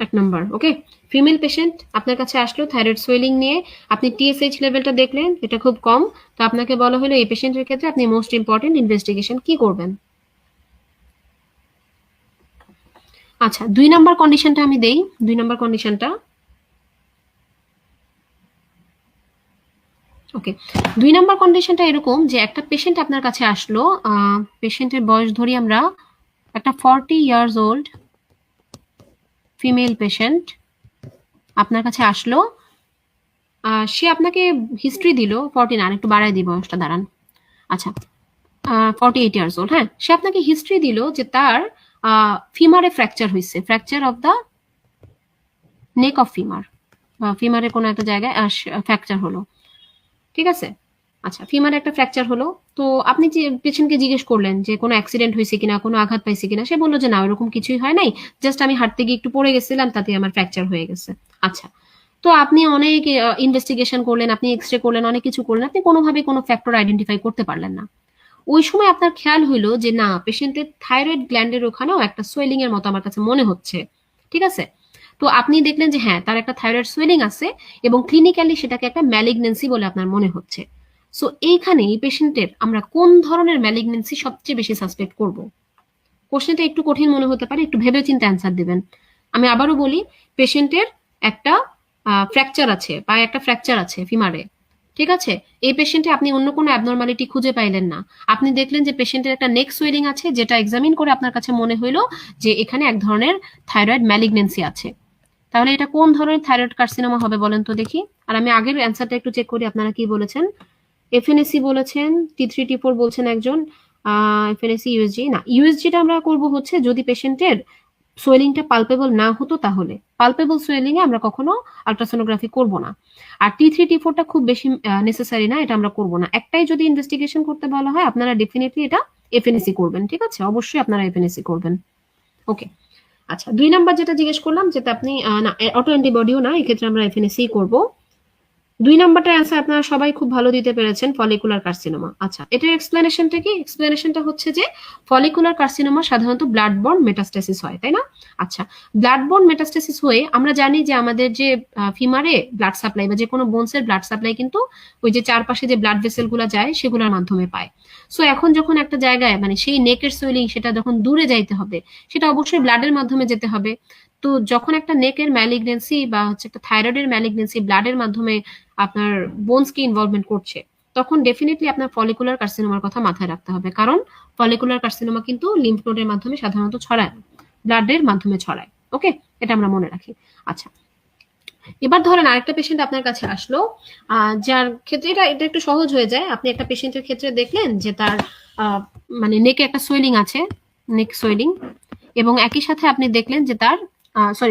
1 নাম্বার। ওকে, ফিমেল পেশেন্ট আপনার কাছে আসলো থাইরয়েড সোয়েলিং নিয়ে, আপনি টিএসএইচ লেভেলটা দেখলেন এটা খুব কম, তো আপনাকে বলা হলো এই পেশেন্টের ক্ষেত্রে আপনি মোস্ট ইম্পর্টেন্ট ইনভেস্টিগেশন কি করবেন? আচ্ছা, 2 নাম্বার কন্ডিশনটা আমি দেই। 2 নাম্বার কন্ডিশনটা, ওকে, 2 নাম্বার কন্ডিশনটা এরকম যে একটা পেশেন্ট আপনার কাছে আসলো, পেশেন্টের বয়স ধরি আমরা, একটা 40 ইয়ার্স ওল্ড ফিমেল পেশেন্ট আপনার কাছে আসলো। সে আপনাকে হিস্ট্রি দিল 49, একটু বাড়ায় দিব বয়সটা, দাঁড়ান। আচ্ছা, 48 ইয়ার্স ওল্ড। হ্যাঁ, সে আপনাকে হিস্ট্রি দিল যে তার ফিমারে ফ্র্যাকচার হয়েছে, fracture of the neck of femur, ফিমারে কোনো একটা জায়গায় ফ্র্যাকচার হলো, ঠিক আছে? আচ্ছা, ফিমারে একটা ফ্র্যাকচার হলো, তো আপনি যে পেশেন্টকে জিজ্ঞেস করলেন যে কোনো অ্যাক্সিডেন্ট হয়েছে কিনা, কোনো আঘাত পাইছে কিনা, সে বললো যে না এরকম কিছুই হয় নাই, জাস্ট আমি হাঁটতে গিয়ে একটু পড়ে গেছিলাম তাতে আমার ফ্র্যাকচার হয়ে গেছে। আচ্ছা, তো আপনি অনেক ইনভেস্টিগেশন করলেন, আপনি এক্সরে করলেন, অনেক কিছু করলেন, আপনি কোনোভাবে কোনো ফ্যাক্টর আইডেন্টিফাই করতে পারলেন না। ওই সময় আপনার খেয়াল হইলো যে না, পেশেন্টের থাইরয়েড গ্ল্যান্ডের ওখানেও একটা সোয়েলিং এর মতো আমার কাছে মনে হচ্ছে, ঠিক আছে? তো আপনি দেখলেন যে হ্যাঁ তার একটা থাইরয়েড সোয়েলিং আছে এবং ক্লিনিক্যালি সেটাকে একটা ম্যালিগনেন্সি বলে আপনার মনে হচ্ছে। সো এইখানে এই পেশেন্টের আমরা কোন ধরনের ম্যালিগনেন্সি সবচেয়ে বেশি সাসপেক্ট করব? কোশ্চেনটা একটু কঠিন মনে হতে পারে, একটু ভেবে চিন্তে অ্যান্সার দিবেন। আমি আবারও বলি, পেশেন্টের একটা ফ্র্যাকচার আছে, পায়ে একটা ফ্র্যাকচার আছে ফিমারে, ঠিক আছে? এই পেশেন্টে আপনি অন্য কোনো অ্যাবনর্মালিটি খুঁজে পাইলেন না, আপনি দেখলেন যে পেশেন্টের একটা নেক সোয়েলিং আছে, যেটা এক্সামিন করে আপনার কাছে মনে হইলো যে এখানে এক ধরনের থাইরয়েড ম্যালিগনেন্সি আছে। তাহলে এটা কোন ধরনের থাইরয়েড কার্সিনোমা হবে বলেন তো দেখি? আর আমি আগের অ্যান্সারটা একটু চেক করি, আপনারা কি বলেছেন? এফএনএসি বলেছেন, T3 T4 বলছেন একজন, এফএনএসি ইউএসজি না, ইউএসজিটা আমরা করব হচ্ছে যদি পেশেন্টের সোয়েলিংটা পালপেবল না হতো, তাহলে পালপেবল সোয়েলিং এ আমরা কখনো আলট্রাসোনোগ্রাফি করব না। আর T3 T4টা খুব বেশি নেসেসারি না, এটা আমরা করব না। একটাই যদি ইনভেস্টিগেশন করতে বলা হয় আপনারা ডেফিনেটলি এটা এফএনএসি করবেন, ঠিক আছে? অবশ্যই আপনারা এফএনএসি করবেন। ওকে, আচ্ছা, 2 নাম্বার যেটা জিজ্ঞেস করলাম যেটা আপনি না অটো অ্যান্টিবডিও না, এক্ষেত্রে আমরা এফএনএসি করব। 2 নাম্বারটা অ্যান্সার আপনারা সবাই খুব ভালো দিতে পেরেছেন, ফলিকুলার কার্সিনোমা। আচ্ছা, এটার এক্সপ্লেনেশনটা কি? এক্সপ্লেনেশনটা হচ্ছে যে ফলিকুলার কার্সিনোমা সাধারণত ব্লাড বর্ন মেটাস্টেসিস হয়, তাই না? আচ্ছা, ব্লাড বর্ন মেটাস্টেসিস হয়ে আমরা জানি যে আমাদের যে ফিমারে ব্লাড সাপ্লাই বা যে কোনো বোনসের ব্লাড সাপ্লাই কিন্তু ওই যে চারপাশে যে ব্লাড ভেসেলগুলো যায় সেগুলোর মাধ্যমে পায়। সো এখন যখন একটা জায়গায় মানে সেই নেকের সোয়েলিং সেটা যখন দূরে যাইতে হবে, সেটা অবশ্যই ব্লাডের মাধ্যমে যেতে হবে। তো যখন একটা নেকের ম্যালিগনেন্সি বা হচ্ছে একটা থাইরয়েডের ম্যালিগনেন্সি ব্লাডের মাধ্যমে আপনার বোনসকে ইনভলভমেন্ট করছে, তখন ডেফিনেটলি আপনার ফলিকুলার কার্সিনোমার কথা মাথায় রাখতে হবে, কারণ ফলিকুলার কার্সিনোমা কিন্তু লিম্ফ নোডের মাধ্যমে সাধারণত ছড়ায়, ব্লাডের মাধ্যমে ছড়ায়। ওকে, এটা আমরা মনে রাখি। আচ্ছা, এবার ধরেন আরেকটা পেশেন্ট আপনার কাছে আসলো, যার ক্ষেত্রে এটা এটা একটু সহজ হয়ে যায়। আপনি একটা পেশেন্টের ক্ষেত্রে দেখলেন যে তার মানে নেকে একটা সোয়েলিং আছে, নেক সোয়েলিং, এবং একই সাথে আপনি দেখলেন যে তার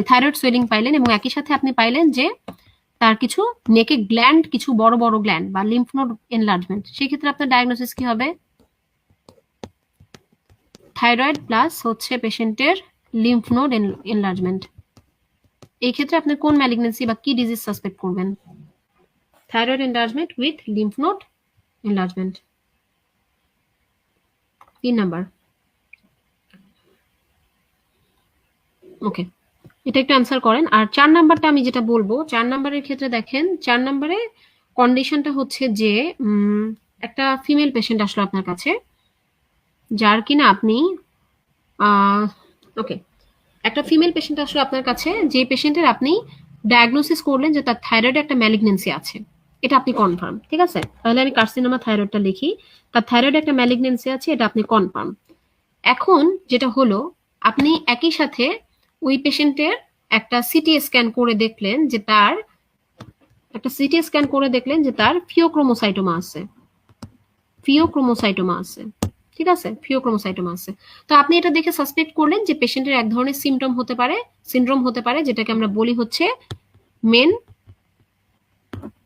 থাইরয়েড সোয়েলিং পাইলেন, এবং একই সাথে আপনি পাইলেন যে তার কিছু নেকে গ্ল্যান্ড, কিছু বড় বড় গ্ল্যান্ড বা লিম্ফ নোড এনলার্জমেন্ট। সেই ক্ষেত্রে আপনার ডায়াগনোসিস কি হবে? থাইরয়েড প্লাস হচ্ছে পেশেন্টের লিম্ফ নোড এনলার্জমেন্ট। এই ক্ষেত্রে আপনি কোন ম্যালিগনেন্সি বা কি ডিজিজ সাসপেক্ট করবেন? Thyroid enlargement with lymph node enlargement. 3 number. Okay, এটা একটু অ্যান্সার করেন। আর 4 নাম্বারটা আমি যেটা বলবো, 4 নাম্বারের ক্ষেত্রে দেখেন, 4 নাম্বারে কন্ডিশনটা হচ্ছে যে একটা ফিমেল পেশেন্ট আসলো আপনার কাছে, যার কিনা আপনি ওকে, একটা ফিমেল পেশেন্ট আসলো আপনার কাছে, যে পেশেন্টের আপনি ডায়াগনোসিস করলেন যে তার থাইরয়েডে একটা ম্যালিগনেন্সি আছে, এটা আপনি কনফার্ম, ঠিক আছে? তাহলে আমি কার্সিনোমা থাইরয়েডটা লিখি, তার থাইরয়েডে একটা ম্যালিগনেন্সি আছে, এটা আপনি কনফার্ম। এখন যেটা হলো, আপনি একই সাথে ওই পেশেন্টের একটা সিটি স্ক্যান করে দেখলেন যে তার ফিওক্রোমোসাইটোমা আছে, ফিওক্রোমোসাইটোমা আছে, ঠিক আছে, ফিওক্রোমোসাইটোমা আছে। তো আপনি এটা দেখে সাসপেক্ট করলেন যে পেশেন্টের এক ধরনের সিমটম হতে পারে, সিনড্রোম হতে পারে, যেটাকে আমরা বলি হচ্ছে মেন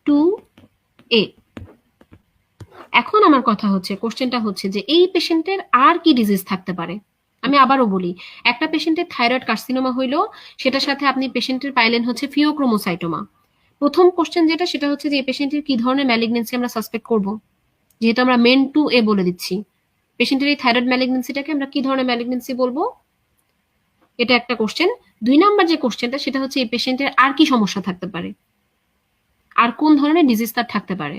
2A। এখন আমার কথা হচ্ছে, কোশ্চেনটা হচ্ছে যে এই পেশেন্টের আর কি ডিজিজ থাকতে পারে। আমি আবারও বলি, একটা পেশেন্টের থাইরয়েড কার্সিনোমা হইলো, সেটার সাথে আপনি পেশেন্টের পাইলেন হচ্ছে ফিওক্রোমোসাইটোমা। প্রথম কোশ্চেন যেটা, সেটা হচ্ছে যে এই পেশেন্টের কি ধরনের ম্যালিগনেন্সি আমরা সাসপেক্ট করব, যেহেতু আমরা মেন 2A বলে দিচ্ছি। পেশেন্টের এই থাইরয়েড ম্যালিগনেন্সিটাকে আমরা কি ধরনের ম্যালিগনেন্সি বলবো, এটা একটা কোশ্চেন। 2 নাম্বার যে কোশ্চেনটা, সেটা হচ্ছে এই পেশেন্টের আর কি সমস্যা থাকতে পারে, আর কোন ধরনের ডিজিজ তার থাকতে পারে।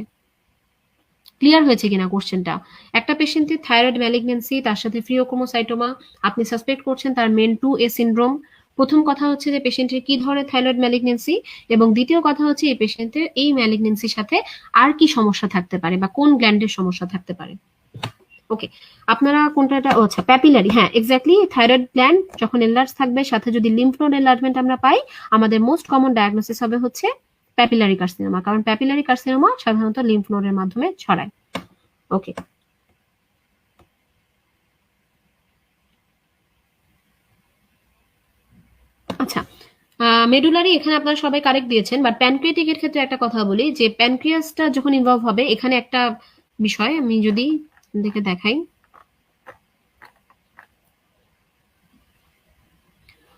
ক্লিয়ার হয়েছে কিনা কোশ্চেনটা? একটা পেশেন্টের থাইরয়েড ম্যালিগনেন্সি, তার সাথে ফিওক্রোমোসাইটোমা, আপনি সাসপেক্ট করছেন তার মেন 2A সিনড্রোম। প্রথম কথা হচ্ছে যে পেশেন্টের কি ধরনের থাইরয়েড ম্যালিগনেন্সি, এবং দ্বিতীয় কথা হচ্ছে এই পেশেন্টের এই ম্যালিগনেন্সির সাথে আর কি সমস্যা থাকতে পারে বা কোন গ্ল্যান্ডের সমস্যা থাকতে পারে। ওকে, আপনারা কোনটা, আচ্ছা প্যাপিলারি, হ্যাঁ এক্স্যাক্টলি, থাইরয়েড গ্ল্যান্ড যখন এনলার্জ থাকবে, সাথে যদি লিম্ফ নোড এনলার্জমেন্ট আমরা পাই, আমাদের মোস্ট কমন ডায়াগনোসিস হবে হচ্ছে প্যাপিলারি কার্সিনোমা, কারণ প্যাপিলারি কার্সিনোমা সাধারণত লিম্ফ নোডের মাধ্যমে ছড়ায়। ওকে, আচ্ছা, মেডুলারি এখানে আপনারা সবাই কারেক্ট দিয়েছেন, বাট প্যানক্রিয়াটিক এর ক্ষেত্রে একটা কথা বলি, যে প্যানক্রিয়াসটা যখন ইনভলভ হবে, এখানে একটা বিষয় আমি যদি দেখে দেখাই।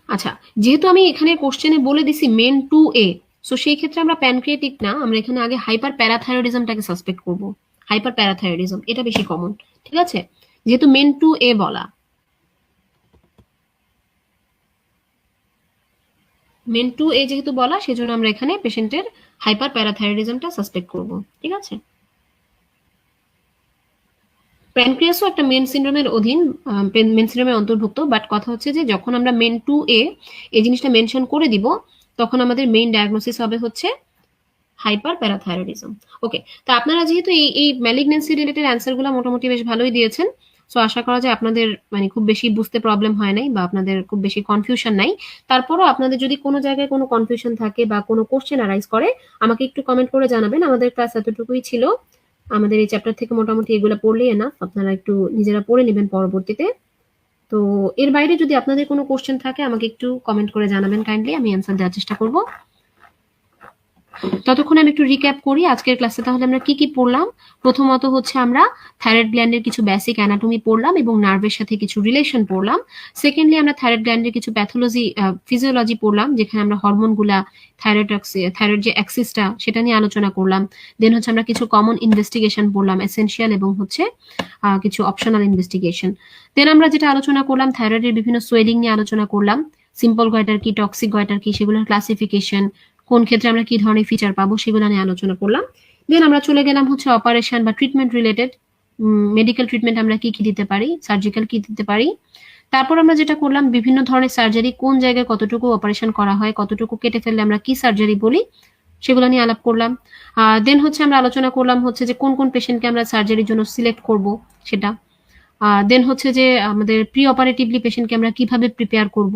আচ্ছা, যেহেতু আমি এখানে কোশ্চেনে বলে দিছি মেন 2A, সো সেই ক্ষেত্রে আমরা প্যানক্রিয়াটিক না, আমরা এখানে আগে হাইপার প্যারাথাইরয়েডিজমটাকে সাসপেক্ট করব। হাইপার প্যারাথাইরয়েডিজম এটা বেশি কমন, ঠিক আছে, যেহেতু মেন 2A বলা, মেন 2A যেহেতু বলা, সেজন্য আমরা এখানে পেশেন্টের হাইপার প্যারাথাইরয়েডিজমটা সাসপেক্ট করব, ঠিক আছে। প্যানক্রিয়াসও একটা মেন সিন্ড্রোমের অধীন, মেন সিন্ড্রোমের অন্তর্ভুক্ত, বাট কথা হচ্ছে যে যখন আমরা মেন 2A এই জিনিসটা মেনশন করে দিব, তখন আমাদের মেইন ডায়াগনোসিস হবে হচ্ছে হাইপার প্যারাথাইরয়েডিজম। ওকে, তো আপনারা যেহেতু এই ম্যালিগনেন্সি রিলেটেড অ্যান্সারগুলো মোটামুটি বেশ ভালোই দিয়েছেন, সো আশা করা যায় আপনাদের মানে খুব বেশি বুঝতে প্রবলেম হয় নাই, বা আপনাদের খুব বেশি কনফিউশন নাই। তারপরও আপনাদের যদি কোনো জায়গায় কোনো কনফিউশন থাকে বা কোনো কোশ্চেন অ্যারাইজ করে, আমাকে একটু কমেন্ট করে জানাবেন। আমাদের ক্লাস এতটুকুই ছিল, আমাদের এই চ্যাপ্টার থেকে মোটামুটি এগুলো পড়লেই এনাফ, আপনারা একটু নিজেরা পড়ে নেবেন পরবর্তীতে। তো এর বাইরে যদি আপনাদের কোনো কোশ্চেন থাকে, আমাকে একটু কমেন্ট করে জানাবেন কাইন্ডলি, আমি অ্যান্সার দেওয়ার চেষ্টা করব। ততক্ষণ আমি একটু রিক্যাপ করি আজকের ক্লাসে, তাহলে আমরা কি কি পড়লাম। প্রথমত হচ্ছে আমরা থাইরয়েড গ্ল্যান্ডের কিছু বেসিক অ্যানাটমি পড়লাম এবং নার্ভের সাথে কিছু রিলেশন পড়লাম। সেকেন্ডলি আমরা থাইরয়েড গ্ল্যান্ডের কিছু প্যাথোলজি, ফিজিওলজি পড়লাম, যেখানে আমরা হরমোনগুলা, থাইরয়েড যে অ্যাক্সিসটা সেটা নিয়ে আলোচনা করলাম। দেন হচ্ছে আমরা কিছু কমন ইনভেস্টিগেশন পড়লাম, এসেনশিয়াল এবং হচ্ছে কিছু অপশনাল ইনভেস্টিগেশন। দেন আমরা যেটা আলোচনা করলাম, থাইরয়েডের বিভিন্ন সোয়েলিং নিয়ে আলোচনা করলাম, সিম্পল গয়টার কি, টক্সিক গয়টার কি, সেগুলোর ক্লাসিফিকেশন, কোন ক্ষেত্রে আমরা কি ধরনের ফিচার পাবো, সেগুলো নিয়ে আলোচনা করলাম। দেন আমরা চলে গেলাম হচ্ছে অপারেশন বা ট্রিটমেন্ট রিলেটেড, মেডিকেল ট্রিটমেন্ট আমরা কি কি দিতে পারি, সার্জিক্যাল কি দিতে পারি। তারপর আমরা যেটা করলাম, বিভিন্ন ধরনের সার্জারি, কোন জায়গায় কতটুকু অপারেশন করা হয়, কতটুকু কেটে ফেললে আমরা কি সার্জারি বলি, সেগুলো নিয়ে আলাপ করলাম। দেন হচ্ছে আমরা আলোচনা করলাম হচ্ছে যে কোন কোন পেশেন্টকে আমরা সার্জারির জন্য সিলেক্ট করব, সেটা। দেন হচ্ছে যে আমাদের প্রি অপারেটিভলি পেশেন্টকে আমরা কিভাবে প্রিপেয়ার করব,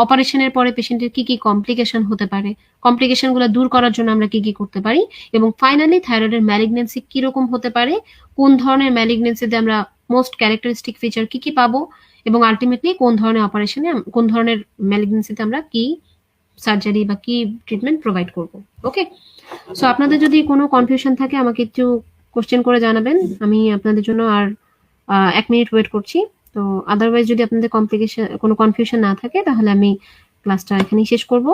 অপারেশনের পরে পেশেন্টের কি কি কমপ্লিকেশন হতে পারে, কমপ্লিকেশনগুলো দূর করার জন্য আমরা কি কি করতে পারি, এবং ফাইনালি থাইরয়েডের ম্যালিগনেন্সি কিরকম হতে পারে, কোন ধরনের ম্যালিগনেন্সিতে আমরা মোস্ট ক্যারেক্টারিস্টিক ফিচার কি কি পাবো, এবং আলটিমেটলি কোন ধরনের অপারেশনে, কোন ধরনের ম্যালিগনেন্সিতে আমরা কি সার্জারি বা কি ট্রিটমেন্ট প্রোভাইড করব। ওকে, সো আপনাদের যদি কোনো কনফিউশন থাকে, আমাকে একটু কোশ্চেন করে জানাবেন, আমি আপনাদের জন্য আর 1 মিনিট ওয়েট করছি। তো আদারওয়াইজ যদি আপনাদের কোনো কনফিউশন না থাকে, তাহলে আমি ক্লাসটা এখানেই শেষ করব।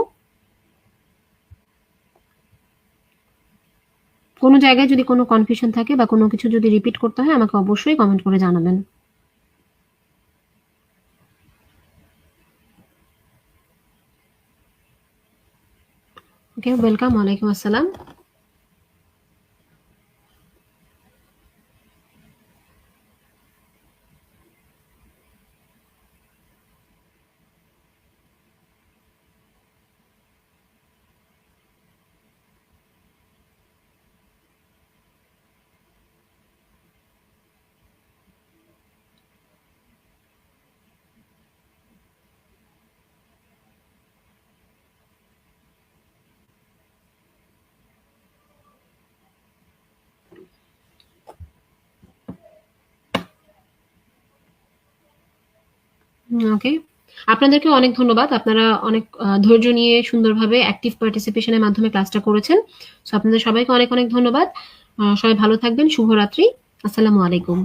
কোনো জায়গায় যদি কোনো কনফিউশন থাকে বা কোনো কিছু যদি রিপিট করতে হয়, আমাকে অবশ্যই কমেন্ট করে জানাবেন। ওকে, ওয়েলকাম, ওয়ালাইকুম আসসালাম। ওকে। আপনাদেরকে অনেক ধন্যবাদ। আপনারা অনেক ধৈর্য নিয়ে সুন্দরভাবে অ্যাক্টিভ পার্টিসিপেশনের মাধ্যমে ক্লাসটা করেছেন। সো আপনাদের সবাইকে অনেক অনেক ধন্যবাদ। সবাই ভালো থাকবেন। শুভরাত্রি। আসসালামু আলাইকুম।